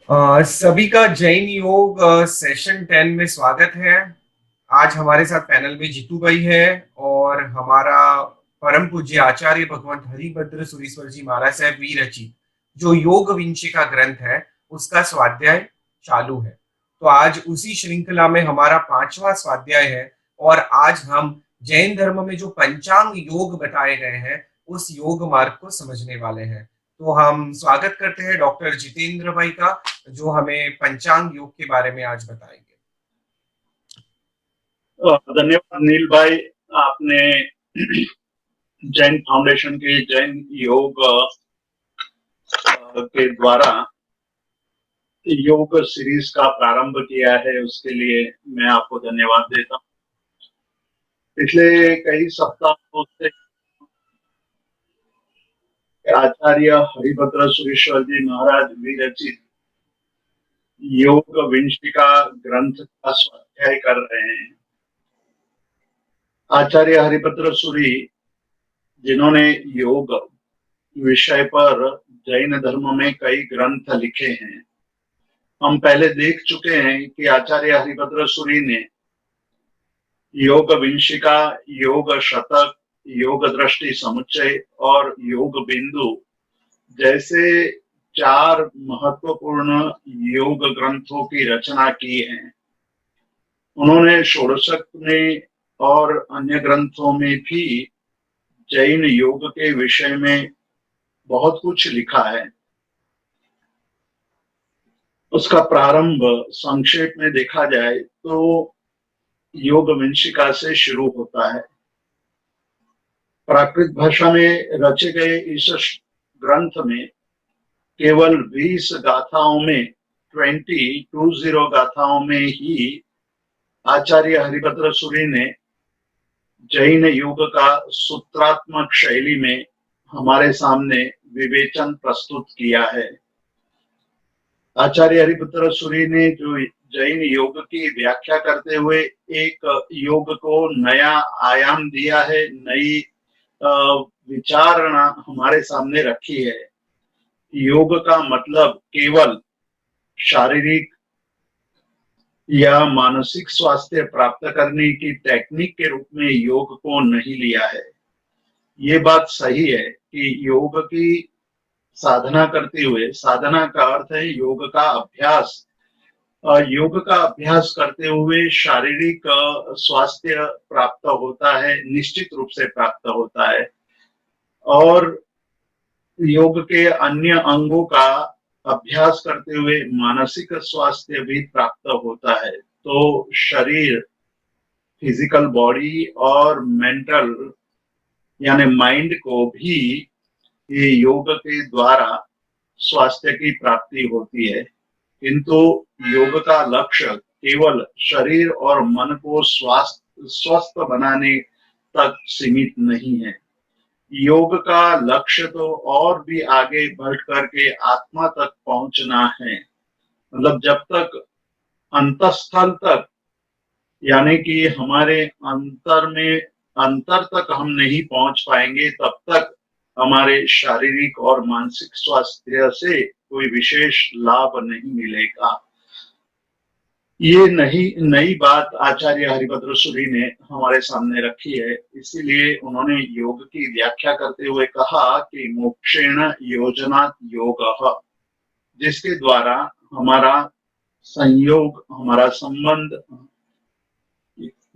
सभी का जैन योग सेशन 10 में स्वागत है। आज हमारे साथ पैनल में जीतू भाई है और हमारा परम पूज्य आचार्य भगवंत हरिभद्र सुरीश्वर जी महाराज साहब वीर जी, जो योग विंशिका ग्रंथ है उसका स्वाध्याय चालू है। तो आज उसी श्रृंखला में हमारा पांचवा स्वाध्याय है और आज हम जैन धर्म में जो पंचांग योग बताए गए हैं उस योग मार्ग को समझने वाले हैं। तो हम स्वागत करते हैं डॉक्टर जितेंद्र भाई का, जो हमें पंचांग योग के बारे में आज बताएंगे। धन्यवाद नील भाई। आपने जैन फाउंडेशन के जैन योग के द्वारा योग सीरीज का प्रारंभ किया है, उसके लिए मैं आपको धन्यवाद देता हूँ। पिछले कई सप्ताहों से आचार्य हरिभद्र सुरेश्वर जी महाराज विरचित योग विंशिका ग्रंथ का स्वाध्याय कर रहे हैं। आचार्य हरिभद्र सूरी, जिन्होंने योग विषय पर जैन धर्म में कई ग्रंथ लिखे हैं, हम पहले देख चुके हैं कि आचार्य हरिभद्र सूरी ने योग विंशिका, योग शतक, योग दृष्टि समुच्चय और योग बिंदु जैसे 4 महत्वपूर्ण योग ग्रंथों की रचना की है। उन्होंने षोडशक में और अन्य ग्रंथों में भी जैन योग के विषय में बहुत कुछ लिखा है। उसका प्रारंभ संक्षेप में देखा जाए तो योग विंशिका से शुरू होता है। प्राकृत भाषा में रचे गए इस ग्रंथ में केवल 20 गाथाओं में 20 गाथाओं में ही आचार्य हरिभद्र सूरी ने जैन योग का सूत्रात्मक शैली में हमारे सामने विवेचन प्रस्तुत किया है। आचार्य हरिभद्र सूरी ने जो जैन योग की व्याख्या करते हुए एक योग को नया आयाम दिया है, नई विचारणा हमारे सामने रखी है। योग का मतलब केवल शारीरिक या मानसिक स्वास्थ्य प्राप्त करने की टेक्निक के रूप में योग को नहीं लिया है। ये बात सही है कि योग की साधना करते हुए, साधना का अर्थ है योग का अभ्यास, योग का अभ्यास करते हुए शारीरिक स्वास्थ्य प्राप्त होता है, निश्चित रूप से प्राप्त होता है। और योग के अन्य अंगों का अभ्यास करते हुए मानसिक स्वास्थ्य भी प्राप्त होता है। तो शरीर, फिजिकल बॉडी और मेंटल यानी माइंड को भी ये योग के द्वारा स्वास्थ्य की प्राप्ति होती है। किंतु योग का लक्ष्य केवल शरीर और मन को स्वस्थ बनाने तक सीमित नहीं है। योग का लक्ष्य तो और भी आगे बढ़ करके आत्मा तक पहुंचना है। मतलब जब तक अंतस्थल तक, यानी कि हमारे अंतर तक हम नहीं पहुंच पाएंगे, तब तक हमारे शारीरिक और मानसिक स्वास्थ्य से कोई विशेष लाभ नहीं मिलेगा। ये नई बात आचार्य हरिभद्र सूरी ने हमारे सामने रखी है। इसीलिए उन्होंने योग की व्याख्या करते हुए कहा कि मोक्षेण योजनात् योगः, जिसके द्वारा हमारा संयोग, हमारा संबंध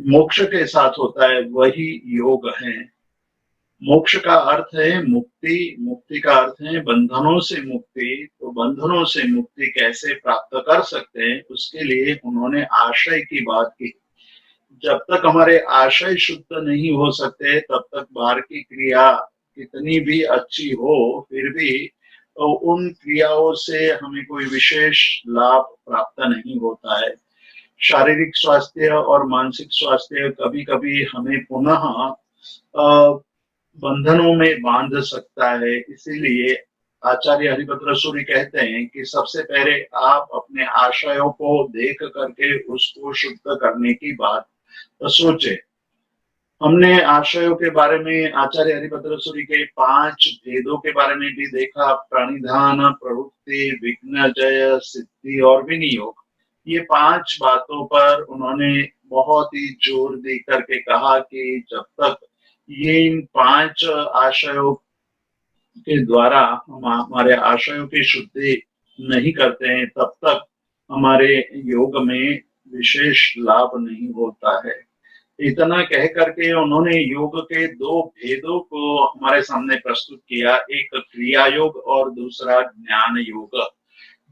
मोक्ष के साथ होता है, वही योग है। मोक्ष का अर्थ है मुक्ति, मुक्ति का अर्थ है बंधनों से मुक्ति। तो बंधनों से मुक्ति कैसे प्राप्त कर सकते हैं, उसके लिए उन्होंने आशय की बात की। जब तक हमारे आशय शुद्ध नहीं हो सकते, तब तक बाहर की क्रिया कितनी भी अच्छी हो, फिर भी तो उन क्रियाओं से हमें कोई विशेष लाभ प्राप्त नहीं होता है। शारीरिक स्वास्थ्य और मानसिक स्वास्थ्य कभी कभी हमें पुनः बंधनों में बांध सकता है। इसीलिए आचार्य हरिभद्र सूरी कहते हैं कि सबसे पहले आप अपने आशयों को देख करके उसको शुद्ध करने की बात सोचे। हमने आशयों के बारे में आचार्य हरिभद्र सूरि के 5 भेदों के बारे में भी देखा। प्रणिधान, प्रवृत्ति, विघ्न, जय, सिद्धि और विनियोग। ये 5 बातों पर उन्होंने बहुत ही जोर दे करके कहा कि जब तक ये इन 5 आशयों के द्वारा हम हमारे आशयों की शुद्धि नहीं करते हैं, तब तक हमारे योग में विशेष लाभ नहीं होता है। इतना कह करके उन्होंने योग के 2 भेदों को हमारे सामने प्रस्तुत किया, एक क्रिया योग और दूसरा ज्ञान योग।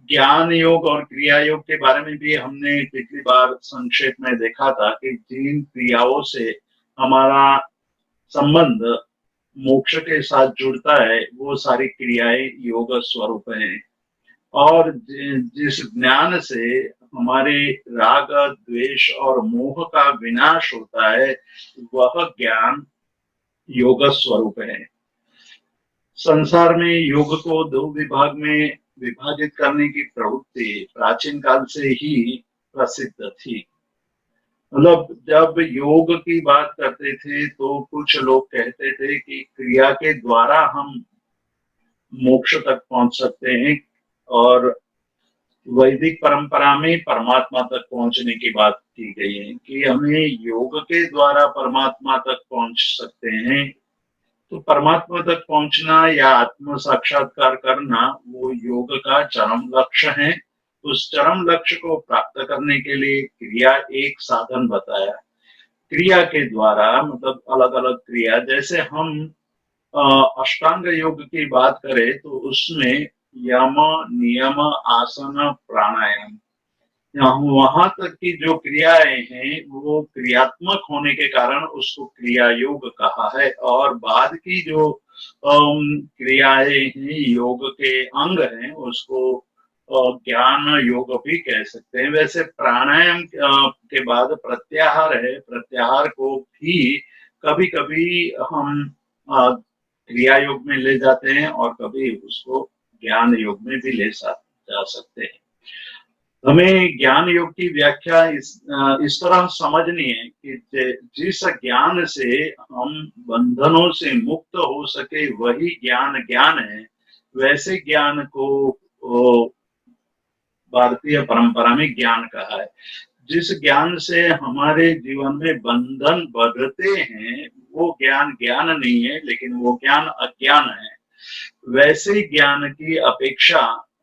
ज्ञान योग और क्रिया योग के बारे में भी हमने पिछली बार संक्षेप में देखा था कि जिन क्रियाओं से हमारा संबंध मोक्ष के साथ जुड़ता है, वो सारी क्रियाएं योग स्वरूप हैं। और जिस ज्ञान से हमारे राग, द्वेष और मोह का विनाश होता है, वह ज्ञान योग स्वरूप है। संसार में योग को 2 विभाग में विभाजित करने की प्रवृत्ति प्राचीन काल से ही प्रसिद्ध थी। मतलब जब योग की बात करते थे तो कुछ लोग कहते थे कि क्रिया के द्वारा हम मोक्ष तक पहुंच सकते हैं, और वैदिक परंपरा में परमात्मा तक पहुंचने की बात की गई है कि हमें योग के द्वारा परमात्मा तक पहुंच सकते हैं। तो परमात्मा तक पहुंचना या आत्म साक्षात्कार करना वो योग का चरम लक्ष्य है। उस चरम लक्ष्य को प्राप्त करने के लिए क्रिया एक साधन बताया। क्रिया के द्वारा मतलब अलग अलग क्रिया, जैसे हम अष्टांग योग की बात करें तो उसमें यम, नियम, आसन, प्राणायाम, वहां तक की जो क्रियाएं हैं वो क्रियात्मक होने के कारण उसको क्रिया योग कहा है। और बाद की जो क्रियाएं हैं, योग के अंग हैं, उसको ज्ञान योग भी कह सकते हैं। वैसे प्राणायाम के बाद प्रत्याहार है। प्रत्याहार को भी कभी कभी हम क्रिया योग में ले जाते हैं और कभी उसको ज्ञान योग में भी ले जा सकते हैं। हमें ज्ञान योग की व्याख्या इस तरह समझनी है कि जिस ज्ञान से हम बंधनों से मुक्त हो सके वही ज्ञान ज्ञान है। वैसे ज्ञान को भारतीय परंपरा में ज्ञान कहा है। जिस ज्ञान से हमारे जीवन में बंधन बढ़ते हैं वो ज्ञान ज्ञान नहीं है, लेकिन वो ज्ञान अज्ञान है। वैसे ज्ञान की अपेक्षा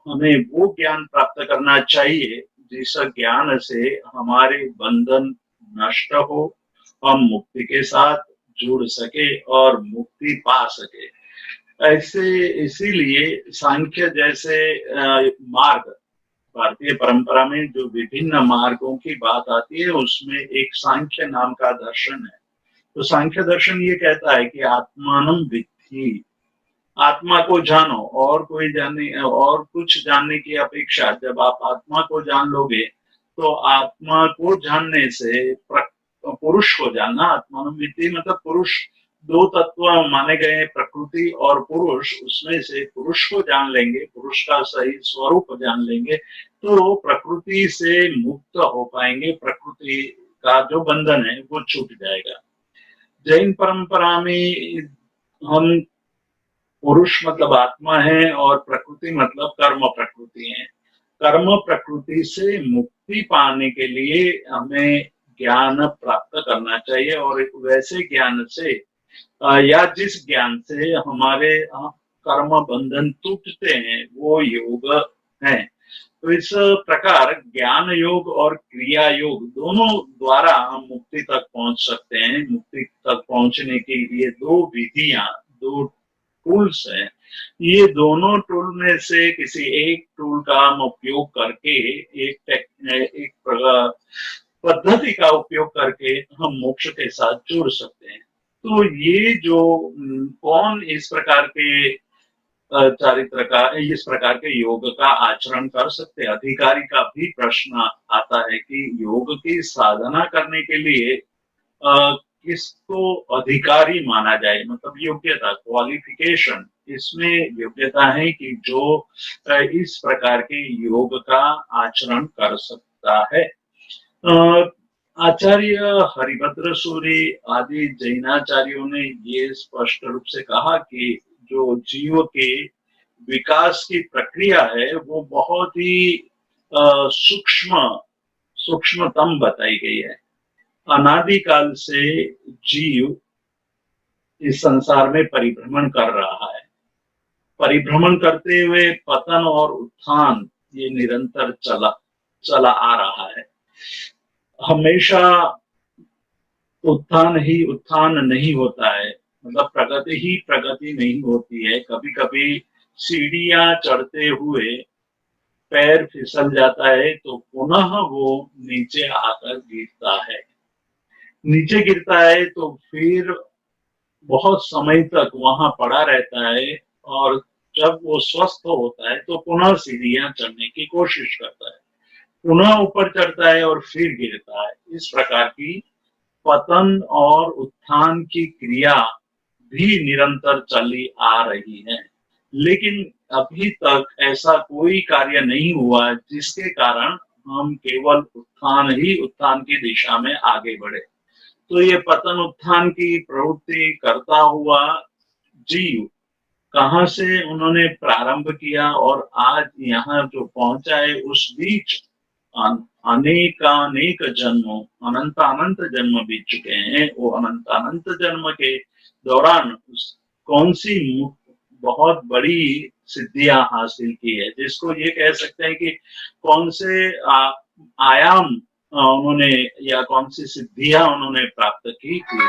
हमें वो ज्ञान प्राप्त करना चाहिए जिस ज्ञान से हमारे बंधन नष्ट हो, हम मुक्ति के साथ जुड़ सके और मुक्ति पा सके। ऐसे इसीलिए सांख्य जैसे मार्ग, भारतीय परंपरा में जो विभिन्न मार्गों की बात आती है उसमें एक सांख्य नाम का दर्शन है। तो सांख्य दर्शन ये कहता है कि आत्मानं विद्धि, आत्मा को जानो। और कोई जानने और कुछ जानने की अपेक्षा जब आप आत्मा को जान लोगे तो आत्मा को जानने से पुरुष को जानना, आत्मानं विद्धि मतलब पुरुष, 2 तत्व माने गए हैं, प्रकृति और पुरुष। उसमें से पुरुष को जान लेंगे, पुरुष का सही स्वरूप जान लेंगे तो प्रकृति से मुक्त हो पाएंगे, प्रकृति का जो बंधन है वो छूट जाएगा। जैन परंपरा में हम पुरुष मतलब आत्मा है और प्रकृति मतलब कर्म प्रकृति है। कर्म प्रकृति से मुक्ति पाने के लिए हमें ज्ञान प्राप्त करना चाहिए, और वैसे ज्ञान से या जिस ज्ञान से हमारे कर्म बंधन टूटते हैं वो योग है। तो इस प्रकार ज्ञान योग और क्रिया योग दोनों द्वारा हम मुक्ति तक पहुंच सकते हैं। मुक्ति तक पहुंचने के लिए 2 विधियां, 2 टूल्स हैं। ये दोनों टूल में से किसी एक टूल का हम उपयोग करके एक पद्धति का उपयोग करके हम मोक्ष के साथ जुड़ सकते हैं। तो ये जो कौन इस प्रकार के चारित्र का, इस प्रकार के योग का आचरण कर सकते, अधिकारी का भी प्रश्न आता है कि योग की साधना करने के लिए किसको अधिकारी माना जाए, मतलब योग्यता, क्वालिफिकेशन। इसमें योग्यता है कि जो इस प्रकार के योग का आचरण कर सकता है। आचार्य हरिभद्र सूरी आदि जैनाचार्यों ने ये स्पष्ट रूप से कहा कि जो जीव के विकास की प्रक्रिया है वो बहुत ही सूक्ष्म सूक्ष्मतम बताई गई है। अनादिकाल से जीव इस संसार में परिभ्रमण कर रहा है। परिभ्रमण करते हुए पतन और उत्थान ये निरंतर चला चला आ रहा है। हमेशा उत्थान ही उत्थान नहीं होता है, मतलब प्रगति ही प्रगति नहीं होती है। कभी कभी सीढ़ियां चढ़ते हुए पैर फिसल जाता है तो पुनः वो नीचे आकर गिरता है। नीचे गिरता है तो फिर बहुत समय तक वहां पड़ा रहता है, और जब वो स्वस्थ होता है तो पुनः सीढ़ियां चढ़ने की कोशिश करता है, पुनः ऊपर चढ़ता है और फिर गिरता है। इस प्रकार की पतन और उत्थान की क्रिया भी निरंतर चली आ रही है। लेकिन अभी तक ऐसा कोई कार्य नहीं हुआ जिसके कारण हम केवल उत्थान ही उत्थान की दिशा में आगे बढ़े। तो ये पतन उत्थान की प्रवृत्ति करता हुआ जीव कहाँ से उन्होंने प्रारंभ किया और आज यहाँ जो पहुंचा है, उस बीच अनेकानेक जन्मों अनंत अनंत जन्म बीत चुके हैं। वो अनंत अनंत जन्म के दौरान कौन सी बहुत बड़ी सिद्धियां हासिल की है, जिसको ये कह सकते हैं कि कौन से आयाम उन्होंने या कौन सी सिद्धियां उन्होंने प्राप्त की थी।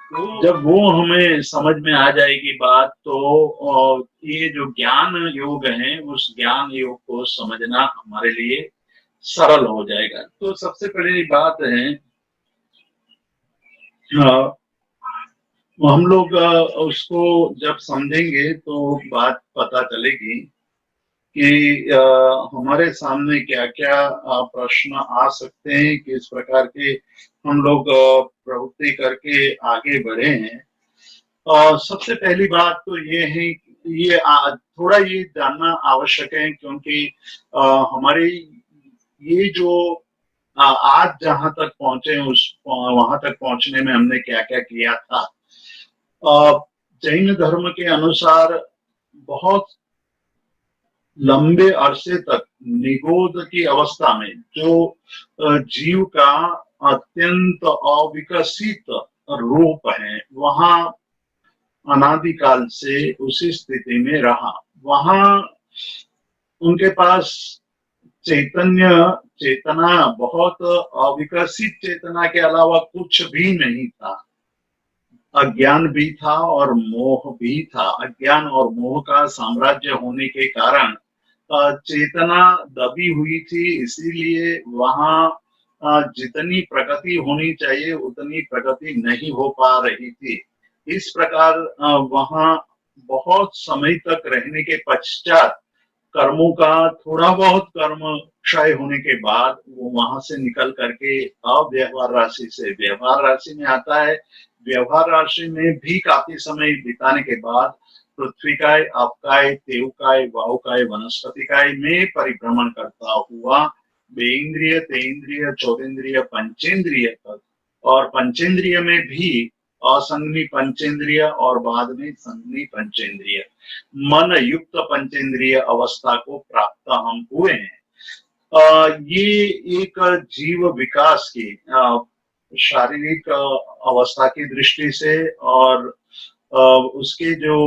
तो जब वो हमें समझ में आ जाएगी बात, तो ये जो ज्ञान योग है उस ज्ञान योग को समझना हमारे लिए सरल हो जाएगा। तो सबसे पहली बात है, हम लोग उसको जब समझेंगे तो बात पता चलेगी कि हमारे सामने क्या क्या प्रश्न आ सकते हैं, किस प्रकार के हम लोग प्रवृत्ति करके आगे बढ़े हैं। सबसे पहली बात तो ये है कि ये थोड़ा ये जानना आवश्यक है, क्योंकि हमारे ये जो आज जहां तक पहुंचे उस वहां तक पहुंचने में हमने क्या क्या किया था। जैन धर्म के अनुसार बहुत लंबे अरसे तक निगोद की अवस्था में जो जीव का अत्यंत अविकसित रूप है, वहां अनादिकाल से उसी स्थिति में रहा। वहां उनके पास चैतन्य चेतना बहुत अविकसित चेतना के अलावा कुछ भी नहीं था। अज्ञान भी था और मोह भी था। अज्ञान और मोह का साम्राज्य होने के कारण चेतना दबी हुई थी, इसीलिए वहां जितनी प्रगति होनी चाहिए उतनी प्रगति नहीं हो पा रही थी। इस प्रकार वहां बहुत समय तक रहने के पश्चात कर्मों का थोड़ा बहुत कर्म क्षय होने के बाद वो वहां से निकल करके अव्यवहार राशि से व्यवहार राशि में आता है। व्यवहार राशि में भी काफी समय बिताने के बाद पृथ्वी काय, अपकाय, तेवकाय, वायुकाय, वनस्पति काय में परिभ्रमण करता हुआ बेइंद्रिय, तेइंद्रिय, चौतेन्द्रिय, पंचेंद्रिय तक, और पंचेंद्रिय में भी असंगनी पंचेंद्रिय और बाद में संगनी पंचेंद्रिय, मन युक्त पंचेंद्रिय अवस्था को प्राप्त हम हुए हैं। ये एक जीव विकास की शारीरिक अवस्था की दृष्टि से और उसके जो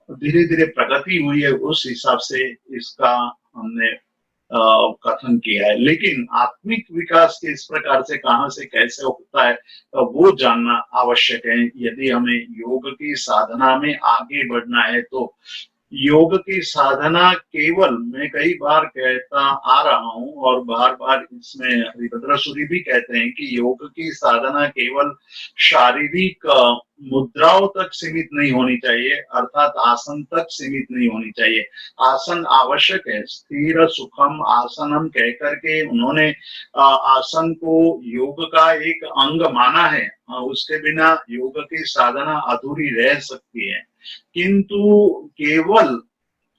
धीरे धीरे प्रगति हुई है उस हिसाब से इसका हमने कथन किया है। लेकिन आत्मिक विकास किस प्रकार से, कहां से, कैसे होता है, वो जानना आवश्यक है। यदि हमें योग की साधना में आगे बढ़ना है तो योग की साधना केवल, मैं कई बार कहता आ रहा हूं और बार बार इसमें हरिभद्र सूरी भी कहते हैं कि योग की साधना केवल शारीरिक मुद्राओं तक सीमित नहीं होनी चाहिए, अर्थात आसन तक सीमित नहीं होनी चाहिए। आसन आवश्यक है, स्थिर सुखम आसनम कह करके उन्होंने आसन को योग का एक अंग माना है। उसके बिना योग की साधना अधूरी रह सकती है। किंतु केवल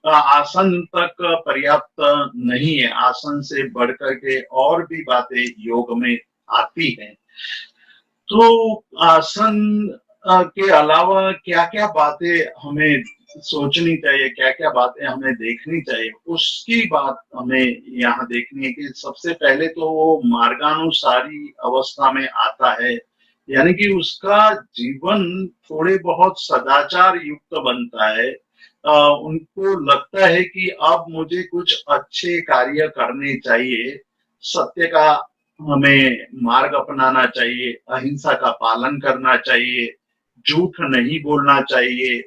आसन तक पर्याप्त नहीं है, आसन से बढ़कर के और भी बातें योग में आती है। तो आसन के अलावा क्या-क्या बातें हमें सोचनी चाहिए, क्या-क्या बातें हमें देखनी चाहिए, उसकी बात हमें यहाँ देखनी है कि सबसे पहले तो वो मार्गानुसारी अवस्था में आता है, यानी कि उसका जीवन थोड़े बहुत सदाचार युक्त बनता है। उनको लगता है कि अब मुझे कुछ अच्छे कार्य करने चाहिए, सत्य का हमें मार्ग अपनाना चाहिए, अहिंसा का पालन करना चाहिए, झूठ नहीं बोलना चाहिए,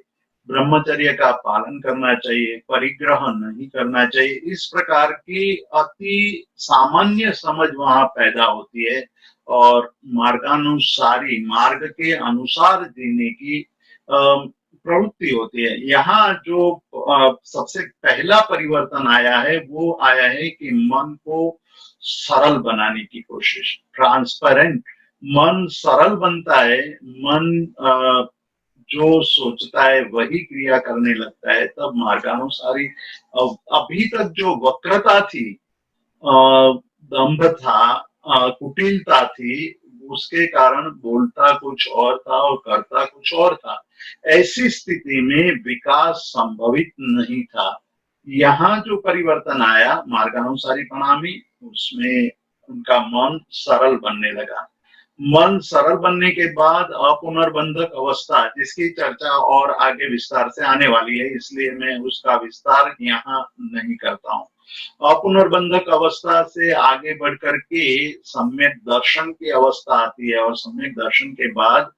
ब्रह्मचर्य का पालन करना चाहिए, परिग्रह नहीं करना चाहिए। इस प्रकार की अति सामान्य समझ वहां पैदा होती है और मार्गानुसारी मार्ग के अनुसार जीने की प्रवृत्ति होती है। यहाँ जो सबसे पहला परिवर्तन आया है वो आया है कि मन को सरल बनाने की कोशिश, ट्रांसपेरेंट। मन सरल बनता है, मन जो सोचता है वही क्रिया करने लगता है, तब मार्गानुसारी। अभी तक जो वक्रता थी, दंभ था, कुटिलता थी, उसके कारण बोलता कुछ और था और करता कुछ और था। ऐसी स्थिति में विकास संभवित नहीं था। यहाँ जो परिवर्तन आया मार्गानुसारी प्रणामी, उसमें उनका मन सरल बनने लगा। मन सरल बनने के बाद अपुनर्बंधक अवस्था, जिसकी चर्चा और आगे विस्तार से आने वाली है, इसलिए मैं उसका विस्तार यहाँ नहीं करता हूँ। अपुनर्बंधक अवस्था से आगे बढ़कर के सम्यक दर्शन की अवस्था आती है और सम्यक दर्शन के बाद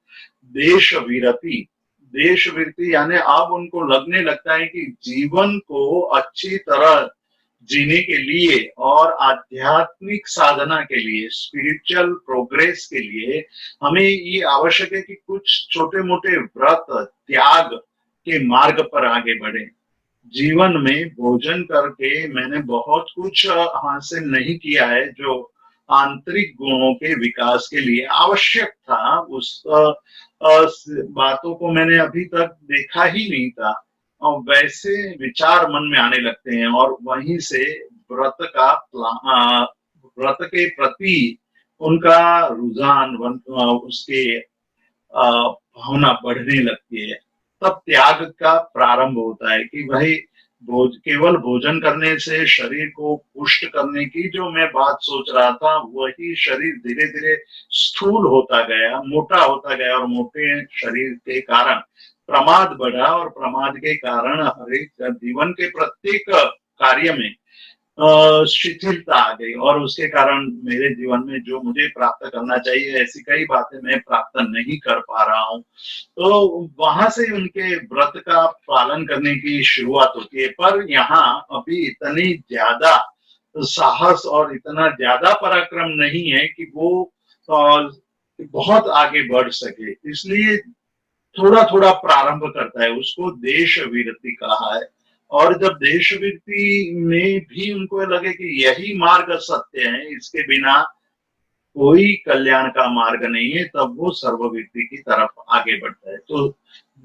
देश विरति। देश विरति यानी अब उनको लगने लगता है कि जीवन को अच्छी तरह जीने के लिए और आध्यात्मिक साधना के लिए, स्पिरिचुअल प्रोग्रेस के लिए हमें ये आवश्यक है कि कुछ छोटे मोटे व्रत त्याग के मार्ग पर आगे बढ़े। जीवन में भोजन करके मैंने बहुत कुछ हासिल नहीं किया है जो आंतरिक गुणों के विकास के लिए आवश्यक था। उस बातों को मैंने अभी तक देखा ही नहीं था और वैसे विचार मन में आने लगते हैं और वहीं से व्रत का व्रत के प्रति उनका रुझान उसके भावना बढ़ने लगती है। तब त्याग का प्रारंभ होता है कि भाई केवल भोजन करने से शरीर को पुष्ट करने की जो मैं बात सोच रहा था, वही शरीर धीरे धीरे स्थूल होता गया, मोटा होता गया और मोटे शरीर के कारण प्रमाद बढ़ा और प्रमाद के कारण हर एक जीवन के प्रत्येक कार्य में शिथिलता आ गई और उसके कारण मेरे जीवन में जो मुझे प्राप्त करना चाहिए ऐसी कई बातें मैं प्राप्त नहीं कर पा रहा हूँ। तो वहां से उनके व्रत का पालन करने की शुरुआत होती है, पर यहाँ अभी इतनी ज्यादा साहस और इतना ज्यादा पराक्रम नहीं है कि वो बहुत आगे बढ़ सके, इसलिए थोड़ा थोड़ा प्रारंभ करता है। उसको देश विरति कहा है। और जब देश विरति में भी उनको लगे कि यही मार्ग सत्य है, इसके बिना कोई कल्याण का मार्ग नहीं है, तब वो सर्ववृत्ति की तरफ आगे बढ़ता है। तो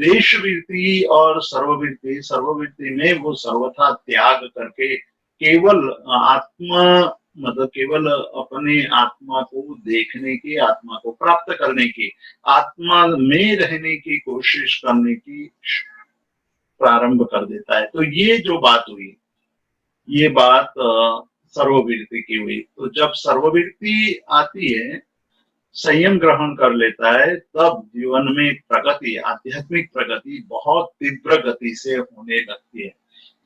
देश वृत्ति और सर्ववृत्ति, सर्ववृत्ति में वो सर्वथा त्याग करके केवल आत्मा, मतलब केवल अपने आत्मा को देखने की, आत्मा को प्राप्त करने की, आत्मा में रहने की कोशिश करने की प्रारंभ कर देता है। तो ये जो बात हुई, ये बात सर्ववृत्ति की हुई। तो जब सर्ववृत्ति आती है, संयम ग्रहण कर लेता है, तब जीवन में प्रगति, आध्यात्मिक प्रगति बहुत तीव्र गति से होने लगती है।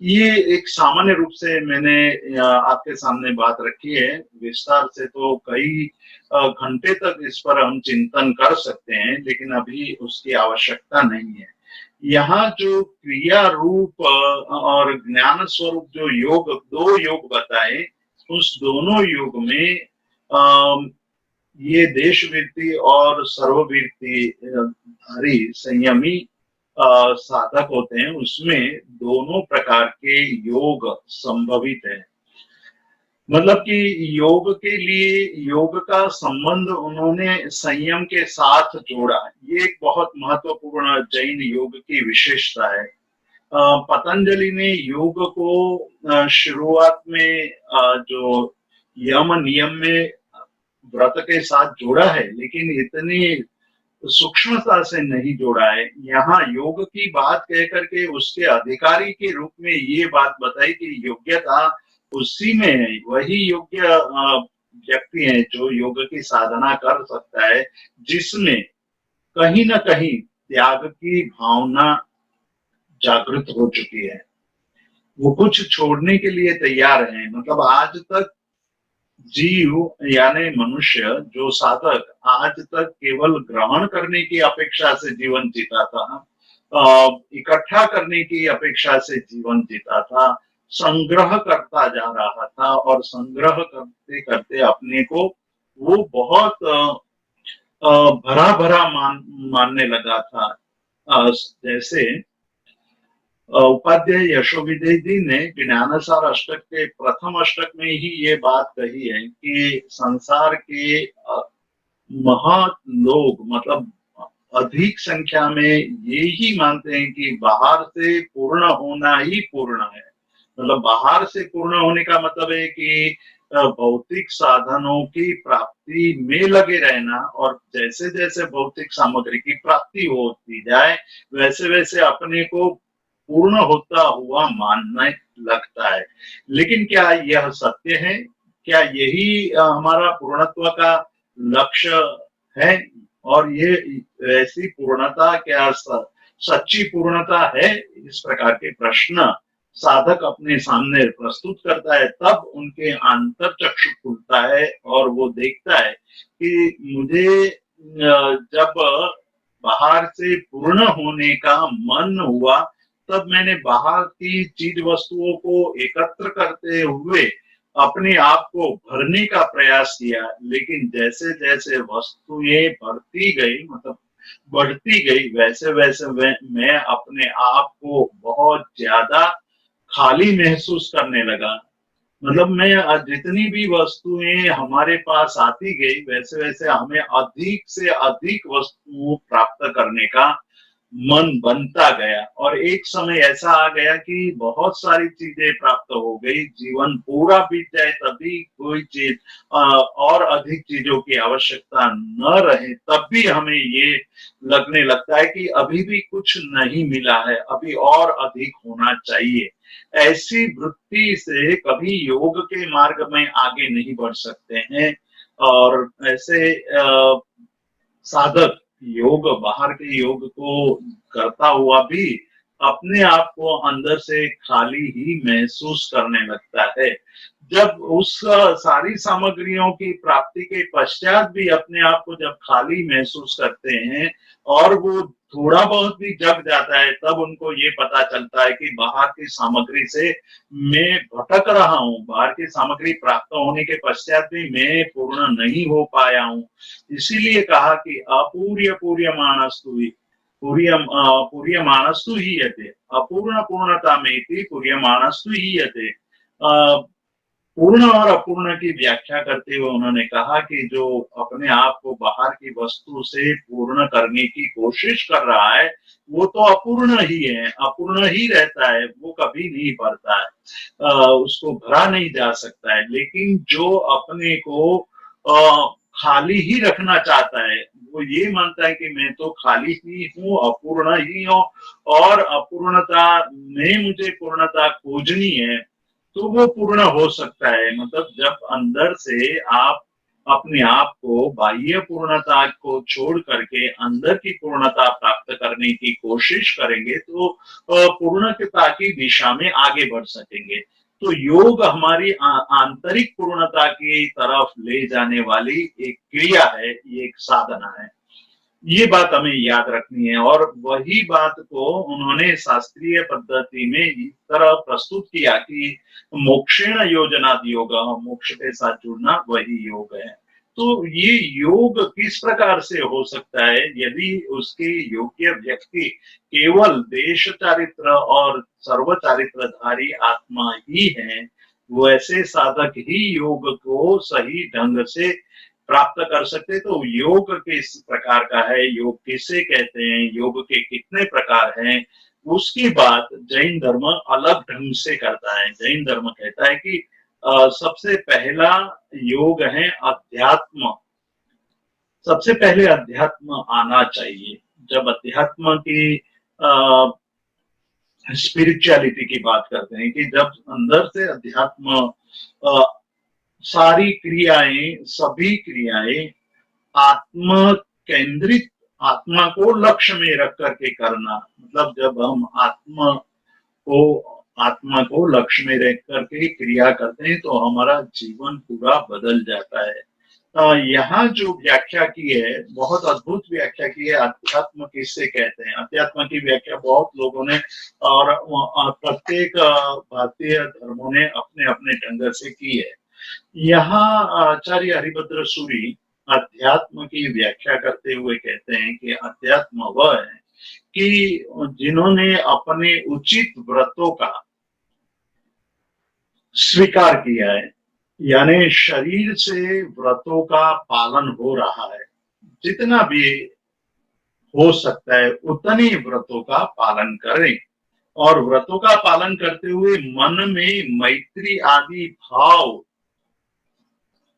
ये एक सामान्य रूप से मैंने आपके सामने बात रखी है। विस्तार से तो कई घंटे तक इस पर हम चिंतन कर सकते हैं, लेकिन अभी उसकी आवश्यकता नहीं है। यहाँ जो क्रिया रूप और ज्ञान स्वरूप जो योग, दो योग बताए, उस दोनों योग में ये देश वृत्ति और सर्ववृत्ति धारी संयमी साधक होते हैं, उसमें दोनों प्रकार के योग संभवित है। मतलब कि योग के लिए योग का संबंध उन्होंने संयम के साथ जोड़ा। ये एक बहुत महत्वपूर्ण जैन योग की विशेषता है। पतंजलि ने योग को शुरुआत में जो यम नियम में व्रत के साथ जोड़ा है, लेकिन इतनी सूक्ष्मता से नहीं जोड़ा है। यहाँ योग की बात कह करके उसके अधिकारी के रूप में ये बात बताई कि योग्यता उसी में है, वही योग्य व्यक्ति है जो योग की साधना कर सकता है, जिसमें कहीं ना कहीं त्याग की भावना जागृत हो चुकी है। वो कुछ छोड़ने के लिए तैयार है। मतलब आज तक जीव यानी मनुष्य जो साधक आज तक केवल ग्रहण करने की अपेक्षा से जीवन जीता था, इकट्ठा करने की अपेक्षा से जीवन जीता था, संग्रह करता जा रहा था और संग्रह करते करते अपने को वो बहुत भरा भरा मानने लगा था। जैसे उपाध्याय यशोविजय जी ने ज्ञानसार अष्टक के प्रथम अष्टक में ही ये बात कही है कि संसार के महत लोग, मतलब अधिक संख्या में ये ही मानते हैं कि बाहर से पूर्ण होना ही पूर्ण है। मतलब बाहर से पूर्ण होने का मतलब है कि भौतिक साधनों की प्राप्ति में लगे रहना, और जैसे जैसे भौतिक सामग्री की प्राप्ति होती जाए वैसे वैसे अपने को पूर्ण होता हुआ मानने लगता है। लेकिन क्या यह सत्य है? क्या यही हमारा पूर्णत्व का लक्ष्य है? और ये ऐसी पूर्णता क्या सच्ची पूर्णता है? इस प्रकार के प्रश्न साधक अपने सामने प्रस्तुत करता है, तब उनके अंतर चक्षु खुलता है और वो देखता है कि मुझे जब बाहर से पूर्ण होने का मन हुआ तब मैंने बाहर की चीज वस्तुओं को एकत्र करते हुए अपने आप को भरने का प्रयास किया, लेकिन जैसे जैसे वस्तुएं भरती गई, मतलब बढ़ती गई, वैसे वैसे मैं अपने आप को बहुत ज्यादा खाली महसूस करने लगा। मतलब मैं जितनी भी वस्तुएं हमारे पास आती गई वैसे वैसे हमें अधिक से अधिक वस्तु प्राप्त करने का मन बनता गया, और एक समय ऐसा आ गया कि बहुत सारी चीजें प्राप्त हो गई, जीवन पूरा बीत जाए तभी कोई चीज और अधिक चीजों की आवश्यकता न रहे तब भी हमें ये लगने लगता है कि अभी भी कुछ नहीं मिला है, अभी और अधिक होना चाहिए। ऐसी वृत्ति से कभी योग के मार्ग में आगे नहीं बढ़ सकते हैं। और ऐसे साधक योग, बाहर के योग को करता हुआ भी अपने आप को अंदर से खाली ही महसूस करने लगता है। जब उस सारी सामग्रियों की प्राप्ति के पश्चात भी अपने आप को जब खाली महसूस करते हैं और वो थोड़ा बहुत भी जग जाता है, तब उनको ये पता चलता है कि बाहर की सामग्री से मैं भटक रहा हूँ, बाहर की सामग्री प्राप्त होने के पश्चात भी मैं पूर्ण नहीं हो पाया हूँ। इसीलिए कहा कि अपूर्य पूर्यमाणस्तु पूर्यमाणस्तु हीयते, अपूर्ण पूर्णता में पूर्यमाणस्तु हीयते। पूर्ण और अपूर्ण की व्याख्या करते हुए उन्होंने कहा कि जो अपने आप को बाहर की वस्तु से पूर्ण करने की कोशिश कर रहा है वो तो अपूर्ण ही है, अपूर्ण ही रहता है, वो कभी नहीं भरता है, उसको भरा नहीं जा सकता है। लेकिन जो अपने को खाली ही रखना चाहता है, वो ये मानता है कि मैं तो खाली ही हूँ, अपूर्ण ही हूँ, और अपूर्णता में मुझे पूर्णता खोजनी है, तो वो पूर्ण हो सकता है। मतलब जब अंदर से आप अपने आप को बाह्य पूर्णता को छोड़ करके अंदर की पूर्णता प्राप्त करने की कोशिश करेंगे तो पूर्णता की दिशा में आगे बढ़ सकेंगे। तो योग हमारी आंतरिक पूर्णता की तरफ ले जाने वाली एक क्रिया है, ये एक साधना है। ये बात हमें याद रखनी है, और वही बात को उन्होंने शास्त्रीय पद्धति में इस तरह प्रस्तुत किया कि मोक्षेण योजना योग, मोक्ष के साथ जुड़ना वही योग है। तो ये योग किस प्रकार से हो सकता है? यदि उसके योग्य व्यक्ति केवल देश चारित्र और सर्व चारित्रधारी आत्मा ही है, वैसे साधक ही योग को सही ढंग से प्राप्त कर सकते। तो योग किस प्रकार का है, योग किसे कहते हैं, योग के कितने प्रकार हैं, उसकी बात जैन धर्म अलग ढंग से करता है। जैन धर्म कहता है कि सबसे पहला योग है अध्यात्म। सबसे पहले अध्यात्म आना चाहिए। जब अध्यात्म की स्पिरिचुअलिटी की बात करते हैं कि जब अंदर से अध्यात्म, अ, सारी क्रियाएं, सभी क्रियाएं आत्म केंद्रित, आत्मा को लक्ष्य में रख करके करना, मतलब जब हम को आत्मा को लक्ष्य में रख करके क्रिया करते हैं तो हमारा जीवन पूरा बदल जाता है। यहाँ जो व्याख्या की है, बहुत अद्भुत व्याख्या की है, अध्यात्म किससे कहते हैं। अध्यात्म की व्याख्या बहुत लोगों ने और प्रत्येक भारतीय धर्मों ने अपने अपने ढंग से की है। यहाँ आचार्य हरिभद्र सूरी अध्यात्म की व्याख्या करते हुए कहते हैं कि अध्यात्म वह है कि जिन्होंने अपने उचित व्रतों का स्वीकार किया है, यानी शरीर से व्रतों का पालन हो रहा है, जितना भी हो सकता है उतने व्रतों का पालन करें, और व्रतों का पालन करते हुए मन में मैत्री आदि भाव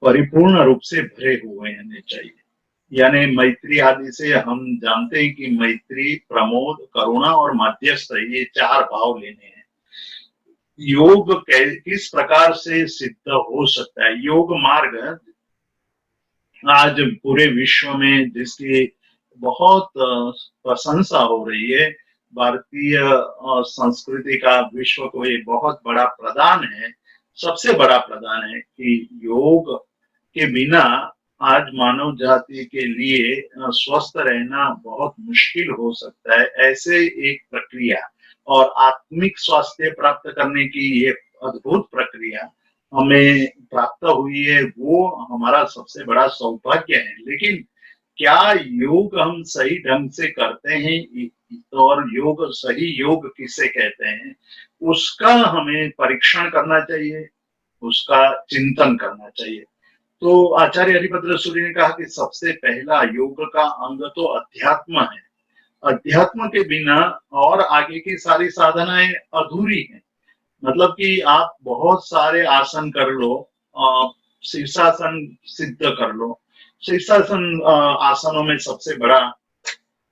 परिपूर्ण रूप से भरे हुए होने चाहिए। यानी मैत्री आदि से हम जानते हैं कि मैत्री, प्रमोद, करुणा और मध्यस्थ, ये चार भाव लेने हैं। योग किस प्रकार से सिद्ध हो सकता है? योग मार्ग आज पूरे विश्व में जिसकी बहुत प्रशंसा हो रही है, भारतीय संस्कृति का विश्व को ये बहुत बड़ा प्रदान है, सबसे बड़ा प्रदान है कि योग के बिना आज मानव जाति के लिए स्वस्थ रहना बहुत मुश्किल हो सकता है। ऐसे एक प्रक्रिया और आत्मिक स्वास्थ्य प्राप्त करने की ये अद्भुत प्रक्रिया हमें प्राप्त हुई है, वो हमारा सबसे बड़ा सौभाग्य है। लेकिन क्या योग हम सही ढंग से करते हैं, और योग, सही योग किसे कहते हैं, उसका हमें परीक्षण करना चाहिए, उसका चिंतन करना चाहिए। तो आचार्य हरिभद्र सूरी ने कहा कि सबसे पहला योग का अंग तो अध्यात्म है। अध्यात्म के बिना और आगे की सारी साधनाएं अधूरी हैं। मतलब कि आप बहुत सारे आसन कर लो, शीर्षासन सिद्ध कर लो। शीर्षासन आसनों में सबसे बड़ा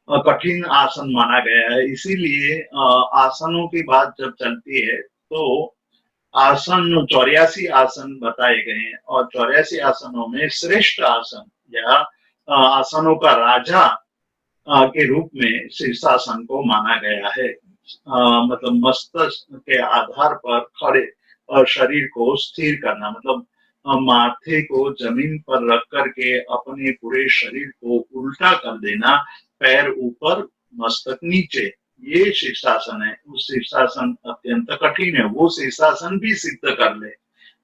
कठिन आसन माना गया है, इसीलिए आसनों की बात जब चलती है तो आसन 84 आसन बताए गए हैं, और 84 आसनों में श्रेष्ठ आसन या आसनों का राजा के रूप में शीर्षासन को माना गया है। मतलब मस्तिष्क के आधार पर खड़े और शरीर को स्थिर करना, मतलब माथे को जमीन पर रख करके अपने पूरे शरीर को उल्टा कर देना, पैर ऊपर मस्तक नीचे, ये शीर्षासन है। वो शीर्षासन अत्यंत कठिन है, वो शीर्षासन भी सिद्ध कर ले,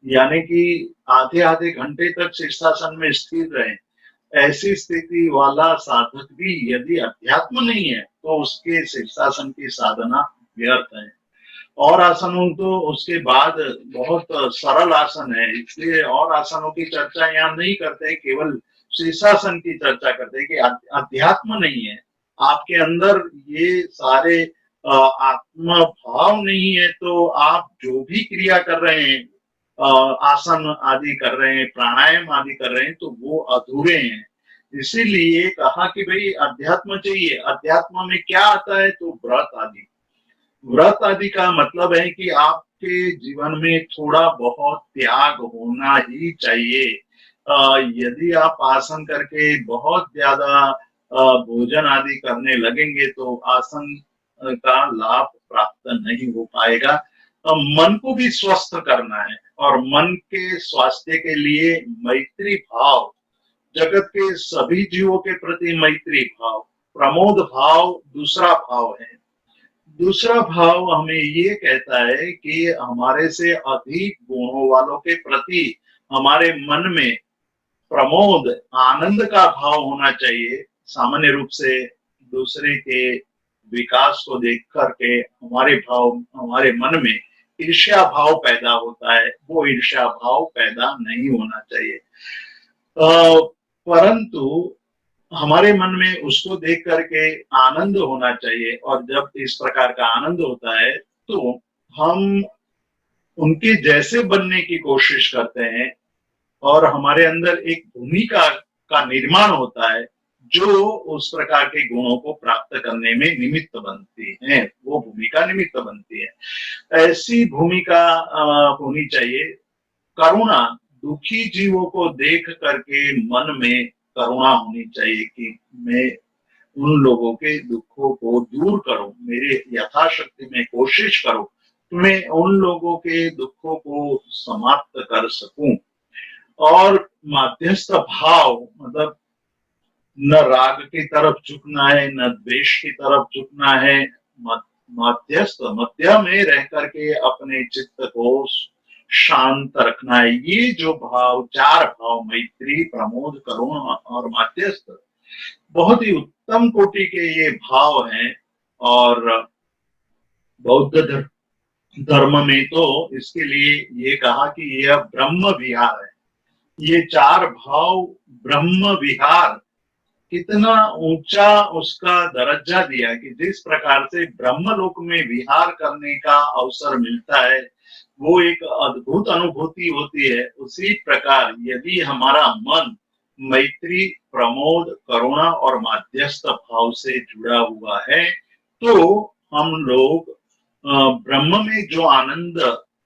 यानी कि आधे आधे घंटे तक शीर्षासन में स्थिर रहे, ऐसी स्थिति वाला साधक भी यदि अध्यात्म नहीं है तो उसके शीर्षासन की साधना व्यर्थ है। और आसनों तो उसके बाद बहुत सरल आसन है, इसलिए और आसनों की चर्चा यहाँ नहीं करते, केवल शीर्षासन की चर्चा करते हैं कि अध्यात्म नहीं है आपके अंदर, ये सारे आत्म भाव नहीं है, तो आप जो भी क्रिया कर रहे हैं, आसन आदि कर रहे हैं, प्राणायाम आदि कर रहे हैं, तो वो अधूरे हैं। इसीलिए कहा कि भाई अध्यात्म चाहिए। अध्यात्म में क्या आता है? तो व्रत आदि। व्रत आदि का मतलब है कि आपके जीवन में थोड़ा बहुत त्याग होना ही चाहिए। यदि आप आसन करके बहुत ज्यादा भोजन आदि करने लगेंगे तो आसन का लाभ प्राप्त नहीं हो पाएगा। मन को भी स्वस्थ करना है, और मन के स्वास्थ्य के लिए मैत्री भाव, जगत के सभी जीवों के प्रति मैत्री भाव, प्रमोद भाव दूसरा भाव है। दूसरा भाव हमें ये कहता है कि हमारे से अधिक गुणों वालों के प्रति हमारे मन में प्रमोद, आनंद का भाव होना चाहिए। सामान्य रूप से दूसरे के विकास को देख करके हमारे मन में ईर्ष्या भाव पैदा होता है, वो ईर्ष्या भाव पैदा नहीं होना चाहिए। परंतु हमारे मन में उसको देख करके आनंद होना चाहिए, और जब इस प्रकार का आनंद होता है तो हम उनके जैसे बनने की कोशिश करते हैं और हमारे अंदर एक भूमिका का निर्माण होता है जो उस प्रकार के गुणों को प्राप्त करने में निमित्त बनती है, वो भूमिका निमित्त बनती है। ऐसी भूमिका होनी चाहिए। करुणा, दुखी जीवों को देख करके मन में करुणा होनी चाहिए कि मैं उन लोगों के दुखों को दूर करूं, मेरे यथाशक्ति में कोशिश करूं, मैं उन लोगों के दुखों को समाप्त कर सकूं। और मध्यस्थ भाव मतलब न राग की तरफ झुकना है, न द्वेष की तरफ झुकना है, मध्यस्थ मध्य में रह करके अपने चित्त को शांत रखना है। ये जो भाव, चार भाव, मैत्री, प्रमोद, करुणा और मध्यस्थ, बहुत ही उत्तम कोटि के ये भाव हैं। और बौद्ध धर्म में तो इसके लिए ये कहा कि यह ब्रह्म विहार है। ये चार भाव ब्रह्म विहार, कितना ऊंचा उसका दर्जा दिया कि जिस प्रकार से ब्रह्मलोक में विहार करने का अवसर मिलता है वो एक अद्भुत अनुभूति होती है। उसी प्रकार यदि हमारा मन मैत्री, प्रमोद, करुणा और मध्यस्थ भाव से जुड़ा हुआ है तो हम लोग ब्रह्म में जो आनंद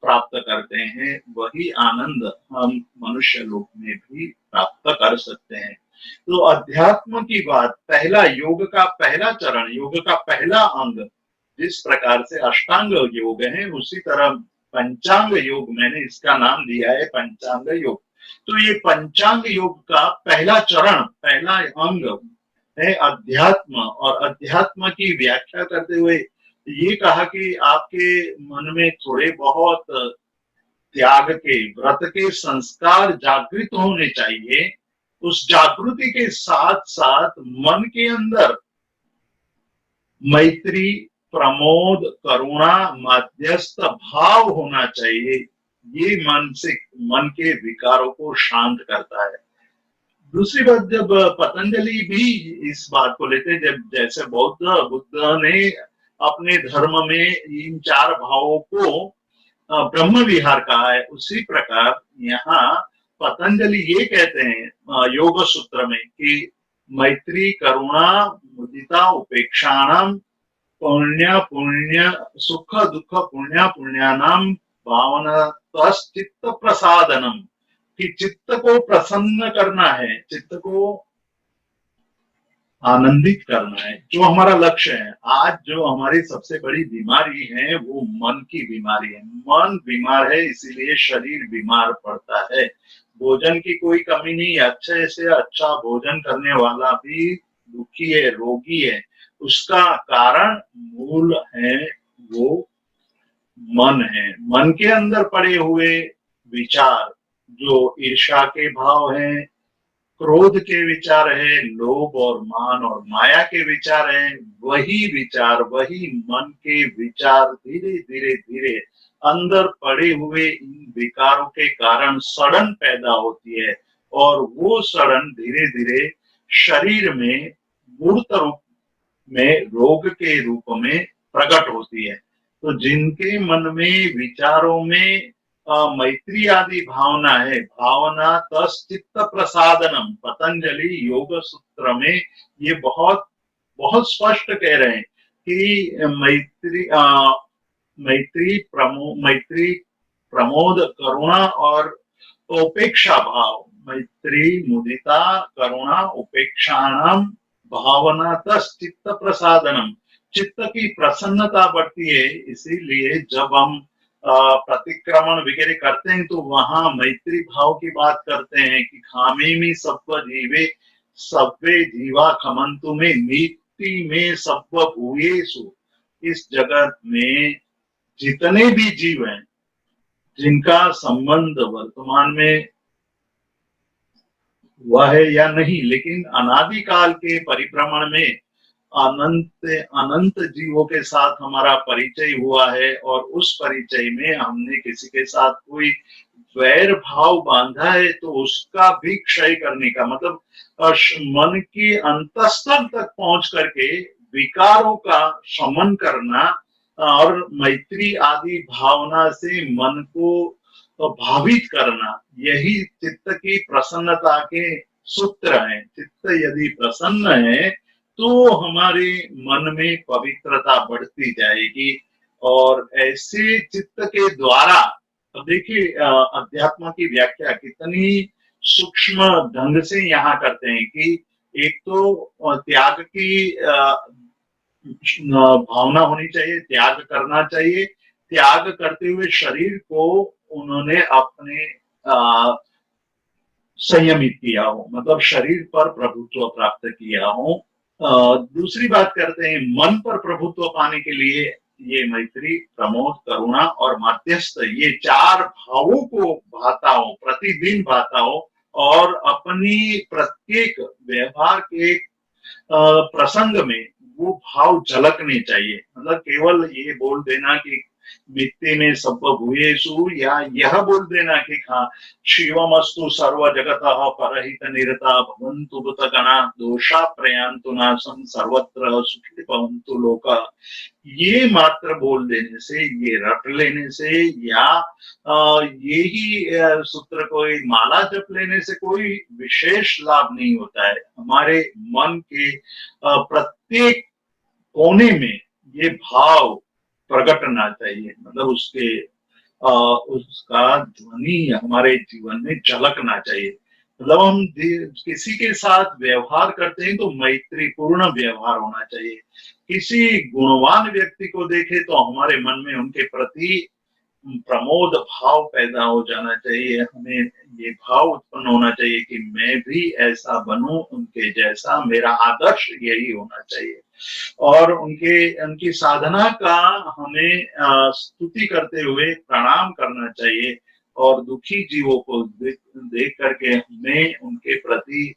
प्राप्त करते हैं वही आनंद हम मनुष्य लोक में भी प्राप्त कर सकते हैं। तो अध्यात्म की बात, पहला योग का पहला चरण, योग का पहला अंग जिस प्रकार से अष्टांग योग है उसी तरह पंचांग योग, मैंने इसका नाम दिया है पंचांग योग। तो ये पंचांग योग का पहला चरण, पहला अंग है अध्यात्म। और अध्यात्म की व्याख्या करते हुए ये कहा कि आपके मन में थोड़े बहुत त्याग के, व्रत के संस्कार जागृत होने चाहिए। उस जागृति के साथ साथ मन के अंदर मैत्री, प्रमोद, करुणा, मध्यस्थ भाव होना चाहिए। ये मन के विकारों को शांत करता है। दूसरी बात, जब पतंजलि भी इस बात को लेते हैं, जब जैसे बुद्ध ने अपने धर्म में इन चार भावों को ब्रह्म विहार कहा है, उसी प्रकार यहाँ पतंजलि ये कहते हैं योग सूत्र में कि मैत्री, करुणा, मुदिता, उपेक्षाणाम पुण्य पुण्य सुख दुख पुण्य पुण्यानाम भावना चित्त प्रसादनम, कि चित्त को प्रसन्न करना है, चित्त को आनंदित करना है, जो हमारा लक्ष्य है। आज जो हमारी सबसे बड़ी बीमारी है वो मन की बीमारी है। मन बीमार है इसीलिए शरीर बीमार पड़ता है। भोजन की कोई कमी नहीं, अच्छे से अच्छा भोजन करने वाला भी दुखी है, रोगी है। उसका कारण मूल है वो मन है। मन के अंदर पड़े हुए विचार जो ईर्ष्या के भाव हैं, क्रोध के विचार है, लोभ और मान और माया के विचार हैं, वही विचार, वही मन के विचार धीरे धीरे धीरे अंदर पड़े हुए इन विकारों के कारण सड़न पैदा होती है। और वो सड़न धीरे धीरे शरीर में मूर्त रूप में रोग के रूप में प्रकट होती है। तो जिनके मन में विचारों में मैत्री आदि भावना है, भावना तश्चित्त प्रसादनम, पतंजलि योग सूत्र में ये बहुत बहुत स्पष्ट कह रहे हैं कि मैत्री, प्रमोद, करुणा और उपेक्षा भाव, मैत्री, मुदिता, करुणा, उपेक्षाणाम भावना तश्चित्त प्रसादनम, चित्त की प्रसन्नता बढ़ती है। इसीलिए जब हम प्रतिक्रमण वगैरह करते हैं तो वहां मैत्री भाव की बात करते हैं कि खामे में सत्व जीवे सव्वे जीवा खमंतु में नीति में सत्व भूयेषु। इस जगत में जितने भी जीव हैं जिनका संबंध वर्तमान में हुआ है या नहीं, लेकिन अनादिकाल के परिभ्रमण में अनंत अनंत जीवों के साथ हमारा परिचय हुआ है और उस परिचय में हमने किसी के साथ कोई वैर भाव बांधा है तो उसका भी क्षय करने का मतलब मन की अंतस्तर तक पहुंच करके विकारों का शमन करना, और मैत्री आदि भावना से मन को भावित करना, यही चित्त की प्रसन्नता के सूत्र हैं। चित्त यदि प्रसन्न है तो हमारे मन में पवित्रता बढ़ती जाएगी, और ऐसे चित्त के द्वारा, अब देखिए अध्यात्म की व्याख्या कितनी सूक्ष्म ढंग से यहाँ करते हैं कि एक तो त्याग की भावना होनी चाहिए, त्याग करना चाहिए। त्याग करते हुए शरीर को उन्होंने अपने संयमित किया हो, मतलब शरीर पर प्रभुत्व प्राप्त किया हो। दूसरी बात करते हैं, मन पर प्रभुत्व पाने के लिए ये मैत्री, प्रमोद, करुणा और मध्यस्थ, ये चार भावों को भाता हो, प्रतिदिन भाता हो, और अपनी प्रत्येक व्यवहार के प्रसंग में वो भाव झलकने चाहिए। मतलब केवल ये बोल देना कि मित्ते में सब भूयेषु, या यह बोल देना कि हाँ शिवमस्तु सर्व जगत परहित निरता भवन्तु भूतगणा दोषा प्रयान्तु नाशम सर्वत्र सुखी भवन्तु लोका, ये मात्र बोल देने से, ये रट लेने से, या यही सूत्र कोई माला जप लेने से कोई विशेष लाभ नहीं होता है। हमारे मन के प्रत्येक कोने में ये भाव प्रकटना चाहिए, मतलब उसका ध्वनि हमारे जीवन में झलकना चाहिए। मतलब हम किसी के साथ व्यवहार करते हैं तो मैत्रीपूर्ण व्यवहार होना चाहिए। किसी गुणवान व्यक्ति को देखे तो हमारे मन में उनके प्रति प्रमोद भाव पैदा हो जाना चाहिए। हमें ये भाव उत्पन्न होना चाहिए कि मैं भी ऐसा बनूं, उनके जैसा, मेरा आदर्श यही होना चाहिए। और उनकी साधना का हमें स्तुति करते हुए प्रणाम करना चाहिए, और दुखी जीवों को देख करके हमें उनके प्रति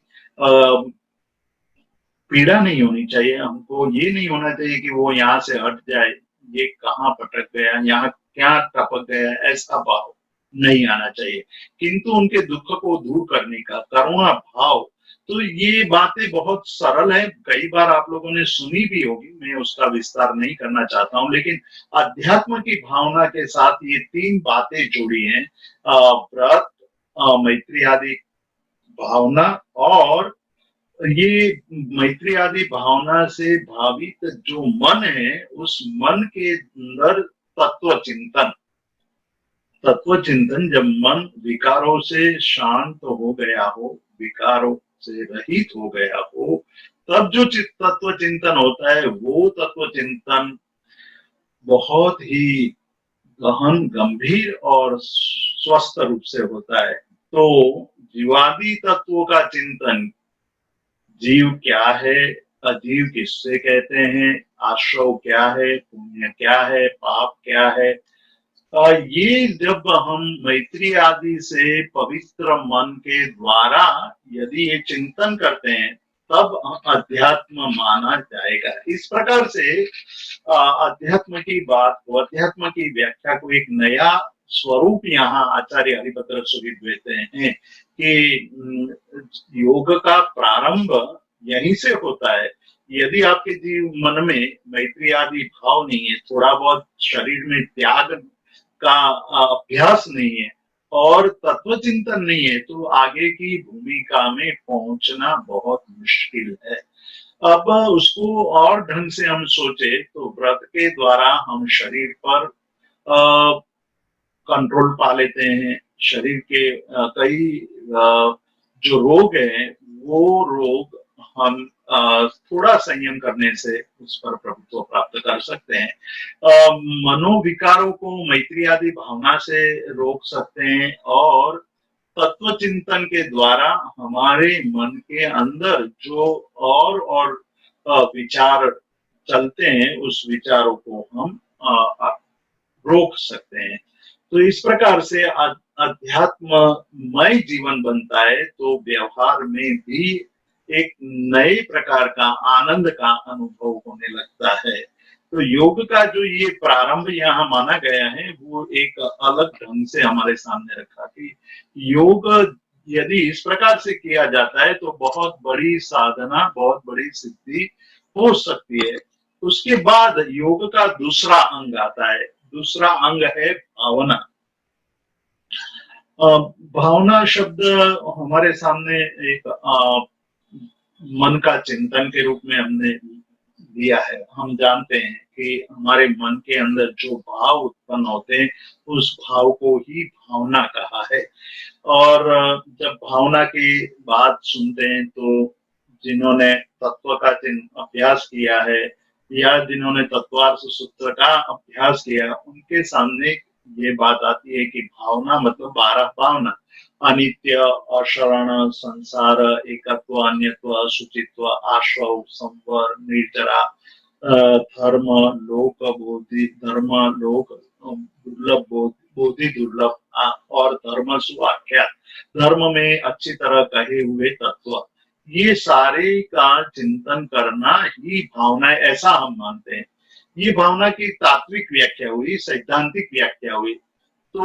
पीड़ा नहीं होनी चाहिए। हमको ये नहीं होना चाहिए कि वो यहाँ से हट जाए, ये कहाँ भटक गया, यहाँ क्या टपक गया, ऐसा भाव नहीं आना चाहिए। किंतु उनके दुख को दूर करने का करुणा भाव, तो ये बातें बहुत सरल है, कई बार आप लोगों ने सुनी भी होगी, मैं उसका विस्तार नहीं करना चाहता हूँ। लेकिन अध्यात्म की भावना के साथ ये तीन बातें जुड़ी हैं, व्रत, मैत्री आदि भावना, और ये मैत्री आदि भावना से भावित जो मन है, उस मन के अंदर तत्व चिंतन, जब मन विकारों से शांत हो गया हो, विकारों से रहित हो गया हो, तब जो तत्व चिंतन होता है, वो तत्व चिंतन बहुत ही गहन, गंभीर और स्वस्थ रूप से होता है। तो जीवादि तत्वों का चिंतन, जीव क्या है, अजीव किससे कहते हैं, आश्रव क्या है, पुण्य क्या है, पाप क्या है, ये जब हम मैत्री आदि से पवित्र मन के द्वारा यदि ये चिंतन करते हैं, तब अध्यात्म माना जाएगा। इस प्रकार से अध्यात्म की बात को, अध्यात्म की व्याख्या को एक नया स्वरूप यहाँ आचार्य हरिभद्र सुरीत देते हैं कि योग का प्रारंभ यहीं से होता है। यदि आपके जीव मन में मैत्री आदि भाव नहीं है, थोड़ा बहुत शरीर में त्याग का अभ्यास नहीं है, और तत्व चिंतन नहीं है, तो आगे की भूमिका में पहुंचना बहुत मुश्किल है। अब उसको और ढंग से हम सोचे तो व्रत के द्वारा हम शरीर पर कंट्रोल पा लेते हैं। शरीर के कई जो रोग हैं, वो रोग हम थोड़ा संयम करने से उस पर प्रभुत्व प्राप्त कर सकते हैं। मनोविकारों को मैत्री आदि भावना से रोक सकते हैं, और तत्व चिंतन के द्वारा हमारे मन के अंदर जो और विचार चलते हैं, उस विचारों को हम रोक सकते हैं। तो इस प्रकार से अध्यात्ममय जीवन बनता है, तो व्यवहार में भी एक नए प्रकार का आनंद का अनुभव होने लगता है। तो योग का जो ये प्रारंभ यहाँ माना गया है, वो एक अलग ढंग से हमारे सामने रखा कि योग यदि इस प्रकार से किया जाता है तो बहुत बड़ी साधना, बहुत बड़ी सिद्धि हो सकती है। उसके बाद योग का दूसरा अंग आता है। दूसरा अंग है भावना। भावना शब्द हमारे सामने एक मन का चिंतन के रूप में हमने दिया है। हम जानते हैं कि हमारे मन के अंदर जो भाव उत्पन्न होते हैं उस भाव को ही भावना कहा है। और जब भावना की बात सुनते हैं तो जिन्होंने तत्व का अभ्यास किया है या जिन्होंने तत्वार्थ सूत्र का अभ्यास किया उनके सामने ये बात आती है कि भावना मतलब 12 भावना, अनित्य, अशरण, संसार, एकत्व, अन्यत्व, शुचित्व, आश्रव, संवर, निर्जरा, धर्म, लोक, बोधि, धर्म, लोक, दुर्लभ, बोधि, दुर्लभ, और धर्म सुवाख्यात, धर्म में अच्छी तरह कहे हुए तत्व। ये सारे का चिंतन करना ही भावना है, ऐसा हम मानते हैं। ये भावना की तात्विक व्याख्या हुई, सैद्धांतिक व्याख्या हुई। तो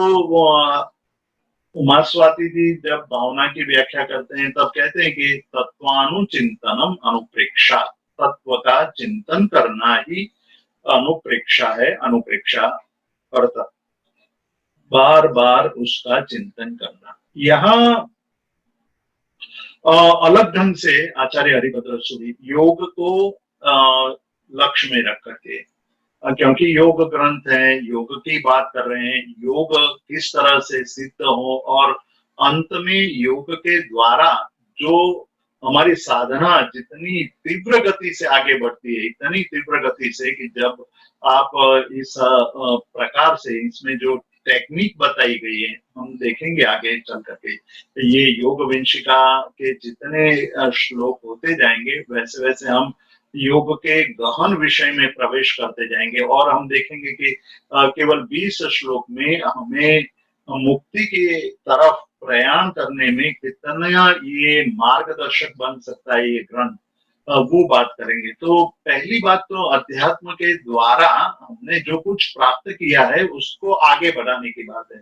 उमा स्वाति जी जब भावना की व्याख्या करते हैं तब कहते हैं कि तत्वानुचिंतनम अनुप्रेक्षा, तत्व का चिंतन करना ही अनुप्रेक्षा है। अनुप्रेक्षा अर्थात बार बार उसका चिंतन करना। यहाँ अलग ढंग से आचार्य हरिभद्र सूरी योग को लक्ष्य में रख करके, क्योंकि योग ग्रंथ है, योग की बात कर रहे हैं, योग किस तरह से सिद्ध हो और अंत में योग के द्वारा जो हमारी साधना जितनी तीव्र गति से आगे बढ़ती है, इतनी तीव्र गति से कि जब आप इस प्रकार से इसमें जो टेक्निक बताई गई है हम देखेंगे आगे चल करके, ये योग विंशिका के जितने श्लोक होते जाएंगे वैसे वैसे हम योग के गहन विषय में प्रवेश करते जाएंगे और हम देखेंगे कि केवल 20 श्लोक में हमें मुक्ति की तरफ प्रयाण करने में कितना ये मार्गदर्शक बन सकता है ये ग्रंथ, वो बात करेंगे। तो पहली बात तो अध्यात्म के द्वारा हमने जो कुछ प्राप्त किया है उसको आगे बढ़ाने की बात है।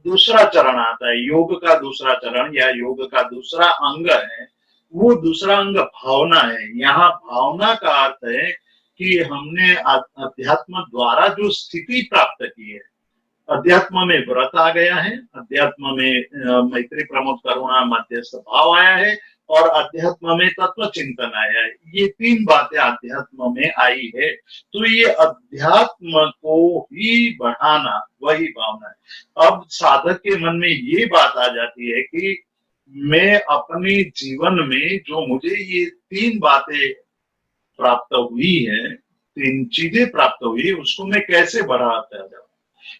दूसरा चरण आता है, योग का दूसरा चरण या योग का दूसरा अंग है, वो दूसरा अंग भावना है। यहाँ भावना का अर्थ है कि हमने अध्यात्म द्वारा जो स्थिति प्राप्त की है, अध्यात्म में व्रत आ गया है, अध्यात्म में मैत्री प्रमोद करुणा मध्यस्थ भाव आया है और अध्यात्म में तत्व चिंतन आया है। ये तीन बातें अध्यात्म में आई है। तो ये अध्यात्म को ही बढ़ाना वही भावना है। अब साधक के मन में ये बात आ जाती है कि मैं अपने जीवन में जो मुझे ये तीन बातें प्राप्त हुई है, तीन चीजें प्राप्त हुई, उसको मैं कैसे बढ़ाता जाऊं।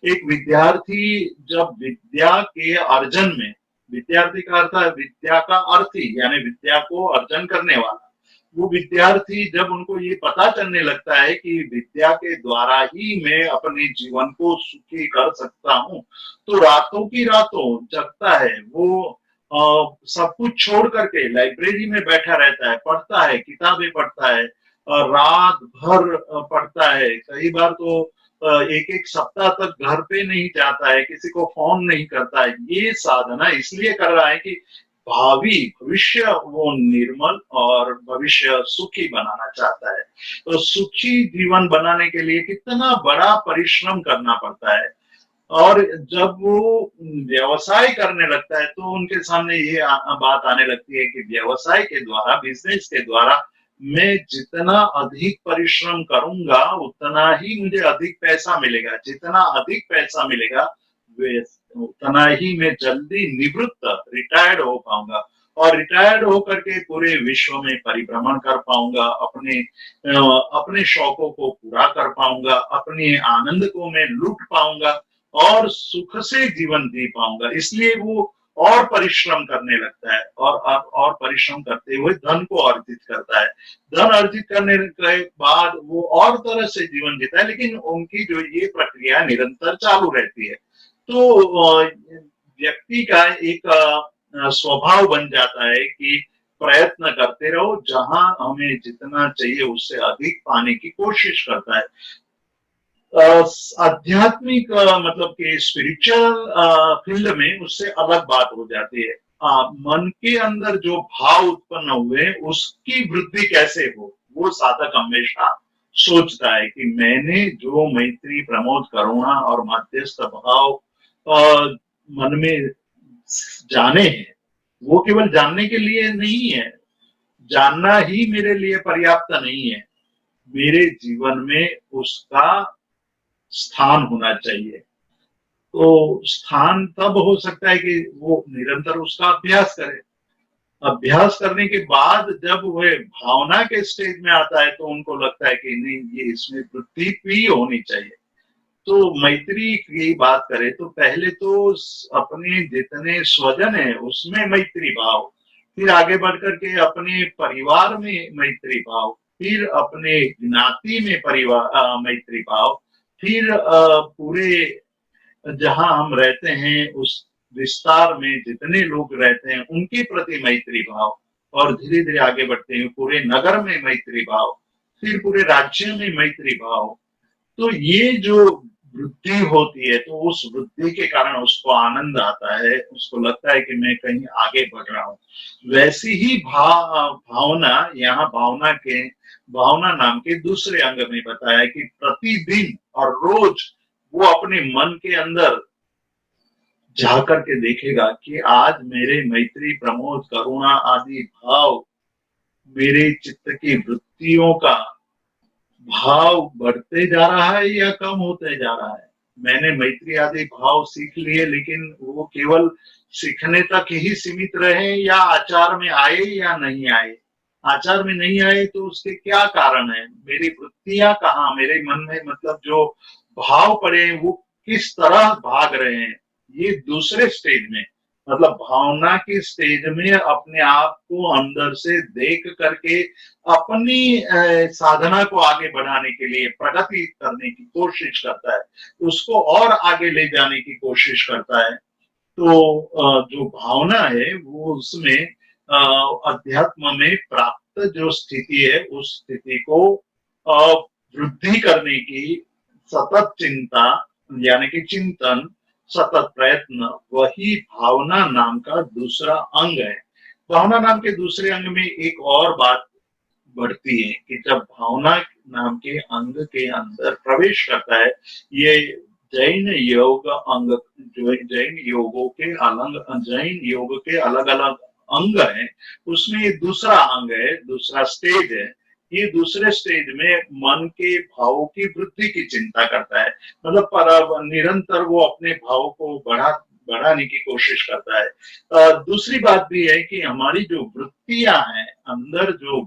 एक विद्यार्थी जब विद्या के अर्जन में, विद्यार्थी का अर्थ है विद्या का अर्थी यानी विद्या को अर्जन करने वाला, वो विद्यार्थी जब उनको ये पता चलने लगता है कि विद्या के द्वारा ही मैं अपने जीवन को सुखी कर सकता हूँ, तो रातों की रातों जगता है। वो सब कुछ छोड़ करके लाइब्रेरी में बैठा रहता है, पढ़ता है, किताबें पढ़ता है, रात भर पढ़ता है। कई बार तो एक एक सप्ताह तक घर पे नहीं जाता है, किसी को फोन नहीं करता है। ये साधना इसलिए कर रहा है कि भावी भविष्य वो निर्मल और भविष्य सुखी बनाना चाहता है। तो सुखी जीवन बनाने के लिए कितना बड़ा परिश्रम करना पड़ता है। और जब वो व्यवसाय करने लगता है तो उनके सामने ये बात आने लगती है कि व्यवसाय के द्वारा, बिजनेस के द्वारा मैं जितना अधिक परिश्रम करूंगा उतना ही मुझे अधिक पैसा मिलेगा, जितना अधिक पैसा मिलेगा उतना ही मैं जल्दी निवृत्त रिटायर्ड हो पाऊंगा और रिटायर्ड होकर के पूरे विश्व में परिभ्रमण कर पाऊंगा, अपने शौकों को पूरा कर पाऊंगा, अपने आनंद को मैं लूट पाऊंगा और सुख से जीवन जी पाऊंगा। इसलिए वो और परिश्रम करने लगता है और परिश्रम करते हुए धन को अर्जित करता है। धन अर्जित करने के बाद वो और तरह से जीवन जीता है, लेकिन उनकी जो ये प्रक्रिया निरंतर चालू रहती है। तो व्यक्ति का एक स्वभाव बन जाता है कि प्रयत्न करते रहो, जहां हमें जितना चाहिए उससे अधिक पाने की कोशिश करता है। आध्यात्मिक मतलब कि स्पिरिचुअल फील्ड में उससे अलग बात हो जाती है। मन के अंदर जो भाव उत्पन्न हुए उसकी वृद्धि कैसे हो, वो साधक हमेशा सोचता है कि मैंने जो मैत्री, प्रमोद, करुणा और मध्यस्थ भाव मन में जाने हैं, वो केवल जानने के लिए नहीं है, जानना ही मेरे लिए पर्याप्त नहीं है, मेरे जीवन में उसका स्थान होना चाहिए। तो स्थान तब हो सकता है कि वो निरंतर उसका अभ्यास करे। अभ्यास करने के बाद जब वह भावना के स्टेज में आता है तो उनको लगता है कि नहीं, ये इसमें वृद्धि भी होनी चाहिए। तो मैत्री की बात करें तो पहले तो अपने जितने स्वजन है उसमें मैत्री भाव, फिर आगे बढ़कर के अपने परिवार में मैत्री भाव, फिर अपने ज्ञाति में परिवार मैत्री भाव, फिर पूरे जहां हम रहते हैं उस विस्तार में जितने लोग रहते हैं उनके प्रति मैत्री भाव, और धीरे धीरे आगे बढ़ते हैं पूरे नगर में मैत्री भाव, फिर पूरे राज्य में मैत्री भाव। तो ये जो वृद्धि होती है तो उस वृद्धि के कारण उसको आनंद आता है, उसको लगता है कि मैं कहीं आगे बढ़ रहा हूँ। वैसी ही भावना यहाँ भावना नाम के दूसरे अंग में बताया कि प्रतिदिन और रोज वो अपने मन के अंदर जा करके देखेगा कि आज मेरे मैत्री, प्रमोद, करुणा आदि भाव, मेरे चित्त की वृत्तियों का भाव बढ़ते जा रहा है या कम होते जा रहा है। मैंने मैत्री आदि भाव सीख लिए, लेकिन वो केवल सीखने तक ही सीमित रहे या आचार में आए या नहीं आए। आचार में नहीं आए तो उसके क्या कारण है, मेरी वृत्तियां कहाँ, मेरे मन में मतलब जो भाव पड़े हैं वो किस तरह भाग रहे हैं, ये दूसरे स्टेज में, मतलब भावना के स्टेज में अपने आप को अंदर से देख करके अपनी साधना को आगे बढ़ाने के लिए प्रगति करने की कोशिश करता है, उसको और आगे ले जाने की कोशिश करता है। तो जो भावना है वो उसमें अध्यात्म में प्राप्त जो स्थिति है उस स्थिति को वृद्धि करने की सतत चिंता यानी कि चिंतन, सतत प्रयत्न, वही भावना नाम का दूसरा अंग है। भावना नाम के दूसरे अंग में एक और बात बढ़ती है कि जब भावना नाम के अंग के अंदर प्रवेश करता है, ये जैन योग अंग, जो जैन योग के अलग अलग अंग हैं, उसमें ये दूसरा अंग है, दूसरा स्टेज है। ये दूसरे स्टेज में मन के भावों की वृद्धि की चिंता करता है, मतलब पर निरंतर वो अपने भाव को बढ़ाने की कोशिश करता है। दूसरी बात भी है कि हमारी जो वृत्तियां हैं, अंदर जो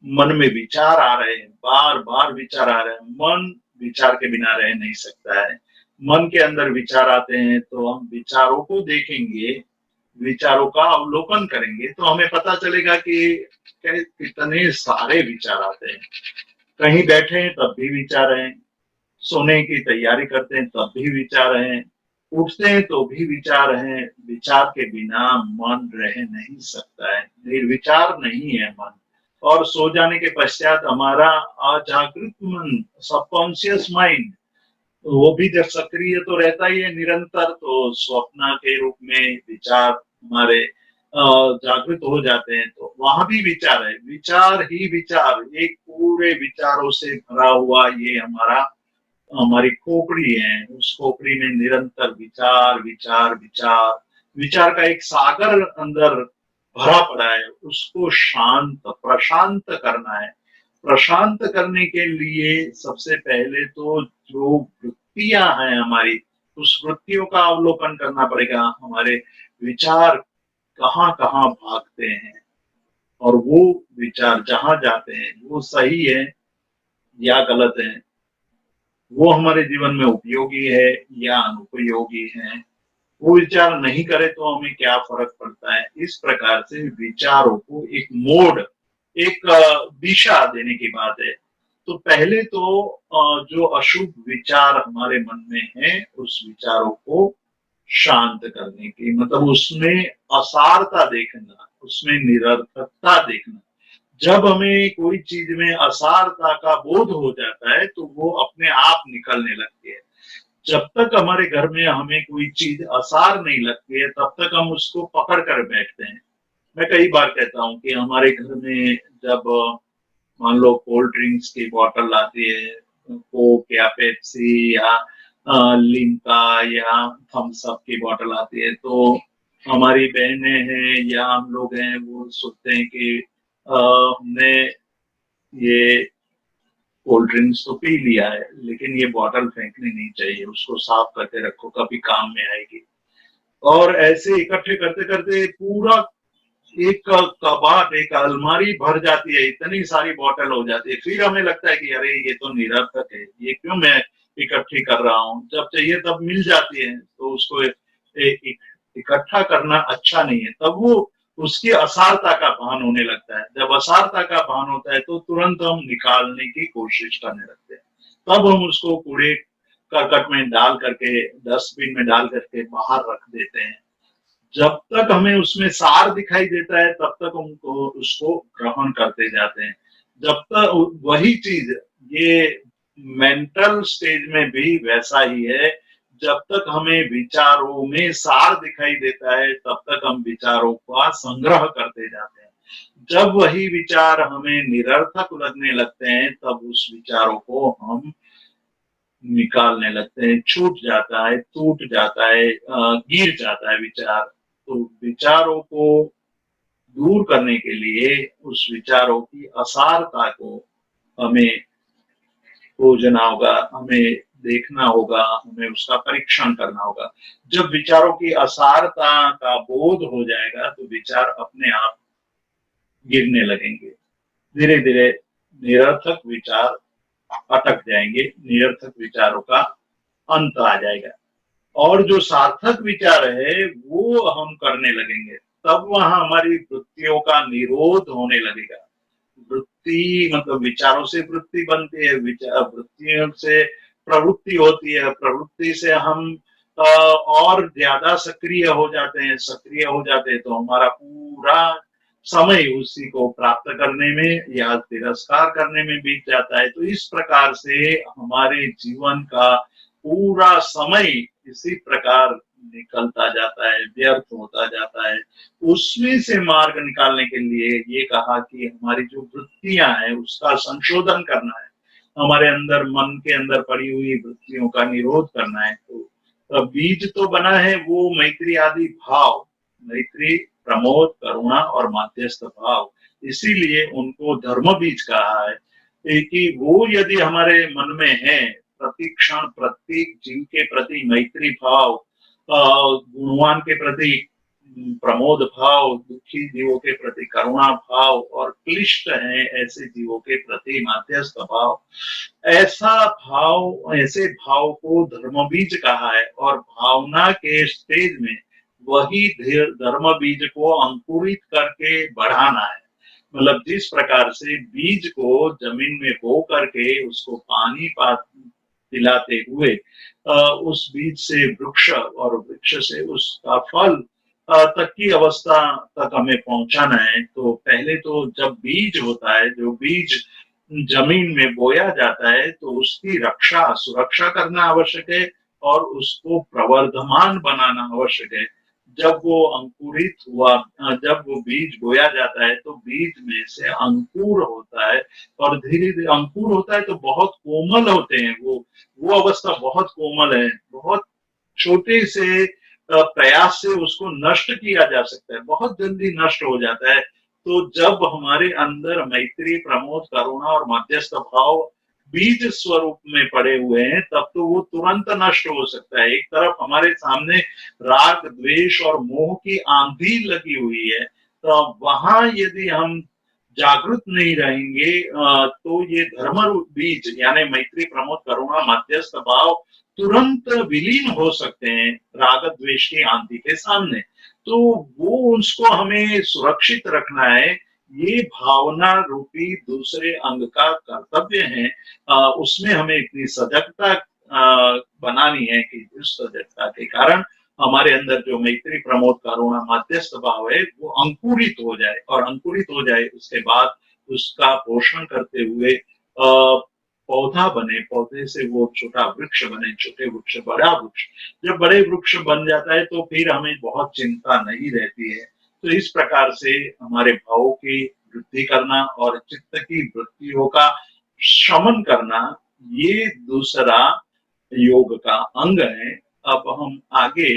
मन में विचार आ रहे हैं, बार बार विचार आ रहे हैं, मन विचार के बिना रह नहीं सकता है। मन के अंदर विचार आते हैं तो हम विचारों को देखेंगे, विचारों का अवलोकन करेंगे तो हमें पता चलेगा कि कितने सारे विचार आते हैं। कहीं बैठे हैं तब भी विचार हैं, सोने की तैयारी करते हैं तब भी विचार हैं, उठते हैं तो भी विचार हैं। विचार के बिना मन रह नहीं सकता है, निर्विचार नहीं है मन। और सो जाने के पश्चात हमारा अजागृत मन, सबकॉन्शियस माइंड, वो भी जब सक्रिय तो रहता ही है निरंतर, तो स्वप्न के रूप में विचार हमारे जागृत हो जाते हैं, तो वहां भी विचार है, विचार ही विचार, एक पूरे विचारों से भरा हुआ ये हमारी खोपड़ी है। उस खोपड़ी में निरंतर विचार विचार विचार विचार का एक सागर अंदर भरा पड़ा है, उसको शांत प्रशांत करना है। प्रशांत करने के लिए सबसे पहले तो जो वृत्तियां हैं हमारी, उस वृत्तियों का अवलोकन करना पड़ेगा। हमारे विचार कहाँ कहाँ भागते हैं और वो विचार जहां जाते हैं वो सही है या गलत है, वो हमारे जीवन में उपयोगी है या अनुपयोगी है, वो विचार नहीं करे तो हमें क्या फर्क पड़ता है। इस प्रकार से विचारों को एक मोड, एक दिशा देने की बात है। तो पहले तो जो अशुभ विचार हमारे मन में है उस विचारों को शांत करने की, मतलब उसमें असारता देखना, उसमें निरर्थकता देखना। जब हमें कोई चीज में असारता का बोध हो जाता है तो वो अपने आप निकलने लगती है। जब तक हमारे घर में हमें कोई चीज असार नहीं लगती है तब तक हम उसको पकड़ कर बैठते हैं। मैं कई बार कहता हूँ कि हमारे घर में जब मान लो कोल्ड ड्रिंक्स की बोतल आती है, कोक या पेप्सी या लिम्का या थम्स अप की बोतल आती है, तो हमारी बहनें हैं या हम लोग हैं वो सोचते हैं कि हमने ये कोल्ड ड्रिंक्स तो पी लिया है, लेकिन ये बोतल फेंकनी नहीं चाहिए, उसको साफ करके रखो, कभी काम में आएगी। और ऐसे इकट्ठे करते करते पूरा एक कबाड़, एक अलमारी भर जाती है, इतनी सारी बोतल हो जाती है। फिर हमें लगता है कि अरे ये तो निरर्थक है, ये क्यों मैं इकट्ठी कर रहा हूँ, जब चाहिए तब मिल जाती है, तो उसको इकट्ठा करना अच्छा नहीं है। तब वो उसकी असारता का भान होने लगता है। जब असारता का भान होता है तो तुरंत हम निकालने की कोशिश करने लगते हैं। तब हम उसको कूड़े करकट में डाल करके, डस्टबिन में डाल करके बाहर रख देते हैं। जब तक हमें उसमें सार दिखाई देता है तब तक हमको उसको ग्रहण करते जाते हैं। जब तक वही चीज, ये मेंटल स्टेज में भी वैसा ही है। जब तक हमें विचारों में सार दिखाई देता है तब तक हम विचारों का संग्रह करते जाते हैं। जब वही विचार हमें निरर्थक लगने लगते हैं तब उस विचारों को हम निकालने लगते हैं, छूट जाता है, टूट जाता है, गिर जाता है विचार। तो विचारों को दूर करने के लिए उस विचारों की असारता को हमें खोजना होगा, हमें देखना होगा, हमें उसका परीक्षण करना होगा। जब विचारों की असारता का बोध हो जाएगा तो विचार अपने आप गिरने लगेंगे। धीरे धीरे निरर्थक विचार अटक जाएंगे, निरर्थक विचारों का अंत आ जाएगा, और जो सार्थक विचार है वो हम करने लगेंगे। तब वहां हमारी वृत्तियों का निरोध होने लगेगा। वृत्ति मतलब विचारों से वृत्ति बनती है, विचार वृत्तियों से प्रवृत्ति होती है, प्रवृत्ति से हम और ज्यादा सक्रिय हो जाते हैं, सक्रिय हो जाते हैं तो हमारा पूरा समय उसी को प्राप्त करने में या तिरस्कार करने में बीत जाता है। तो इस प्रकार से हमारे जीवन का पूरा समय इसी प्रकार निकलता जाता है, व्यर्थ होता जाता है। उसमें से मार्ग निकालने के लिए ये कहा कि हमारी जो वृत्तियां हैं उसका संशोधन करना है, हमारे अंदर मन के अंदर पड़ी हुई वृत्तियों का निरोध करना है। तो बीज तो बना है वो मैत्री आदि भाव, मैत्री, प्रमोद, करुणा और माध्यस्थ भाव, इसीलिए उनको धर्म बीज कहा है। कि वो यदि हमारे मन में है, प्रति क्षण प्रत्येक जीव के प्रति मैत्री भाव, गुणवान के प्रति प्रमोद भाव, दुखी जीवों के प्रति करुणा भाव और क्लिष्ट है ऐसे जीवों के प्रति माध्यस्थ भाव, ऐसा भाव, ऐसे भाव को धर्म बीज कहा है। और भावना के स्टेज में वही धर्म बीज को अंकुरित करके बढ़ाना है। मतलब जिस प्रकार से बीज को जमीन में बो करके उसको पानी पिलाते हुए उस बीज से वृक्ष और वृक्ष से उसका फल तक की अवस्था तक हमें पहुंचाना है। तो पहले तो जब बीज होता है, जो बीज जमीन में बोया जाता है, तो उसकी रक्षा, सुरक्षा करना आवश्यक है और उसको प्रवर्धमान बनाना आवश्यक है। जब वो अंकुरित हुआ, जब वो बीज बोया जाता है तो बीज में से अंकुर होता है, और धीरे धीरे अंकुर होता है तो बहुत कोमल होते हैं, वो अवस्था बहुत कोमल है, बहुत छोटे से प्रयास से उसको नष्ट किया जा सकता है, बहुत जल्दी नष्ट हो जाता है। तो जब हमारे अंदर मैत्री, प्रमोद, करुणा और मध्यस्थ भाव बीज स्वरूप में पड़े हुए हैं तब तो वो तुरंत नष्ट हो सकता है। एक तरफ हमारे सामने राग, द्वेष और मोह की आंधी लगी हुई है, तो वहां यदि हम जागृत नहीं रहेंगे तो ये धर्म बीज यानी मैत्री, प्रमोद, करुणा, मध्यस्थ भाव तुरंत विलीन हो सकते हैं राग द्वेष की आंधी के सामने। तो वो उसको हमें सुरक्षित रखना है। ये भावना रूपी दूसरे अंग का कर्तव्य है। उसमें हमें इतनी सजगता बनानी है कि उस सजगता के कारण हमारे अंदर जो मैत्री, प्रमोद, करुणा, मध्यस्थ भाव है वो अंकुरित हो जाए, और अंकुरित हो जाए उसके बाद उसका पोषण करते हुए पौधा बने, पौधे से वो छोटा वृक्ष बने, छोटे वृक्ष बड़ा वृक्ष। जब बड़े वृक्ष बन जाता है तो फिर हमें बहुत चिंता नहीं रहती है। तो इस प्रकार से हमारे भावों की वृद्धि करना और चित्त की वृत्तियों का शमन करना, ये दूसरा योग का अंग है। अब हम आगे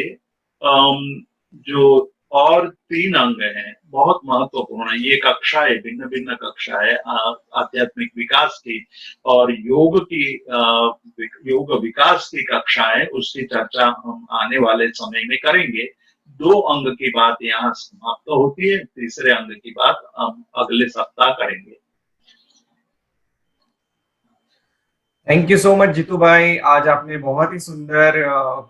जो और तीन अंग हैं बहुत महत्वपूर्ण है। ये कक्षाएं भिन्न भिन्न कक्षाएं आध्यात्मिक विकास की और योग की योग विकास की कक्षाएं, उसकी चर्चा हम आने वाले समय में करेंगे। दो अंग की बात यहाँ समाप्त होती है, तीसरे अंग की बात हम अगले सप्ताह करेंगे। Thank you so much Jeetu भाई। आज आपने बहुत ही सुंदर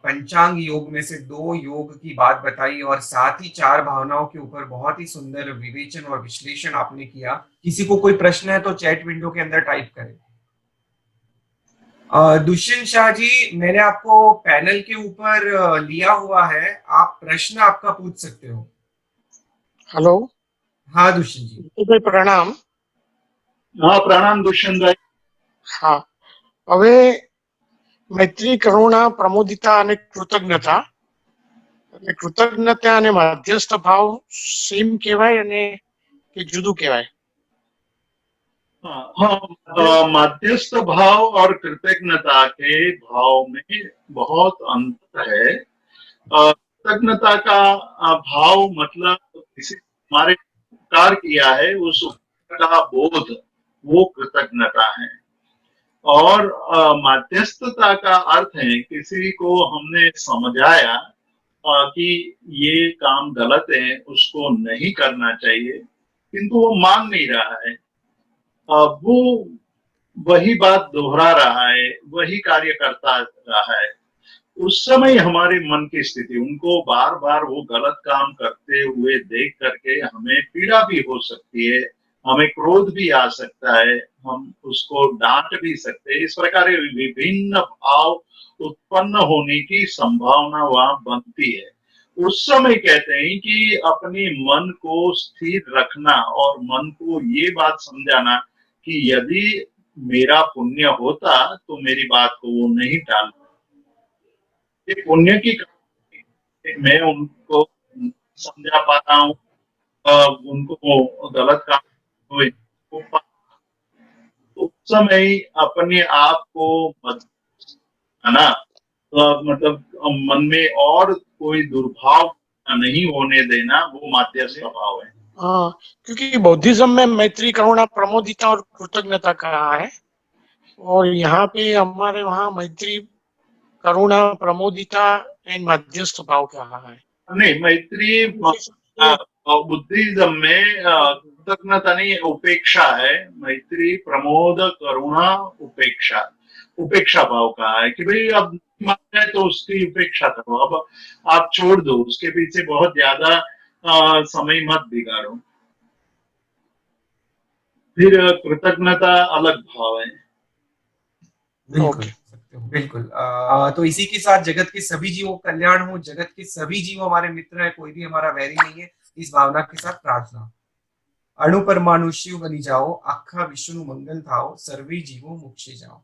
पंचांग योग में से दो योग की बात बताई और साथ ही चार भावनाओं के ऊपर बहुत ही सुंदर विवेचन और विश्लेषण आपने किया। किसी को कोई प्रश्न है तो चैट विंडो के अंदर टाइप करें। दुष्यंत शाह जी, मैंने आपको पैनल के ऊपर लिया हुआ है, आप प्रश्न आपका पूछ सकते हो। हेलो। हाँ दुष्यंत जी। भाई प्रणाम। हाँ प्रणाम दुष्यंत भाई। हाँ, હવે મૈત્રી, કરુણા, પ્રમોદિતા અને કૃતજ્ઞતા, એટલે કૃતજ્ઞતા અને મધ્યસ્થ ભાવ સેમ કહેવાય અને કે જુદું કહેવાય? हाँ, मध्यस्थ भाव और कृतज्ञता के भाव में बहुत अंतर है। कृतज्ञता का भाव मतलब किसी हमारे उपकार किया है, उस उपकार का बोध, वो कृतज्ञता है। और मध्यस्थता का अर्थ है किसी को हमने समझाया कि ये काम गलत है, उसको नहीं करना चाहिए, किंतु वो मान नहीं रहा है। वो वही बात दोहरा रहा है, वही कार्य करता रहा है। उस समय हमारे मन की स्थिति, उनको बार बार वो गलत काम करते हुए देख करके हमें पीड़ा भी हो सकती है, हमें क्रोध भी आ सकता है, हम उसको डांट भी सकते हैं। इस प्रकार विभिन्न भाव उत्पन्न होने की संभावना वहां बनती है। उस समय कहते हैं कि अपने मन को स्थिर रखना और मन को ये बात समझाना कि यदि मेरा पुण्य होता तो मेरी बात को वो नहीं टालता। ये पुण्य की मैं उनको समझा पाता हूँ, उनको गलत काम हुए उस समय अपने आप को है ना, तो मतलब मन में और कोई दुर्भाव नहीं होने देना, वो माध्य स्वभाव है। हाँ, क्योंकि बौद्धिज्म में मैत्री, करुणा, प्रमोदिता और कृतज्ञता कहा है, और यहाँ पे हमारे वहाँ मैत्री, करुणा, प्रमोदिता एंड मध्यस्थ भाव कहा है। नहीं, मैत्री बुद्धिज्म में कृतज्ञता नहीं, उपेक्षा है। मैत्री, प्रमोद, करुणा, उपेक्षा, उपेक्षा भाव कहा है कि भाई अब मान है तो उसकी उपेक्षा करो, अब आप छोड़ दो, उसके पीछे बहुत ज्यादा समय मत बिगाड़ो। फिर कृतज्ञता अलग भाव है। बिल्कुल बिल्कुल। तो इसी के साथ जगत के सभी जीवों का कल्याण हो, जगत के सभी जीव हमारे मित्र है, कोई भी हमारा वैरी नहीं है, इस भावना के साथ प्रार्थना। अणु परमाणु शिव बनी जाओ, आखा विश्व मंगल थाओ, सर्वे जीवो मुक्षे जाओ।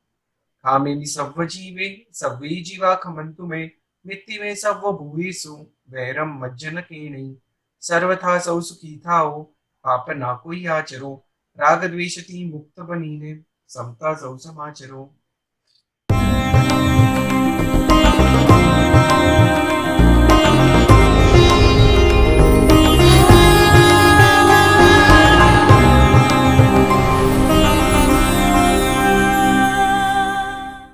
कामेमि सव्व जीवे सव्वे जीवा खमन्तु मे, मित्ति में सव्व भूयेषु वैरम मज्जन केणि। सर्वथा सौ सुखी थाओ, पाप ना कोई आचरो, राग द्वेषति मुक्त बनीने, समता सौ समाचरो।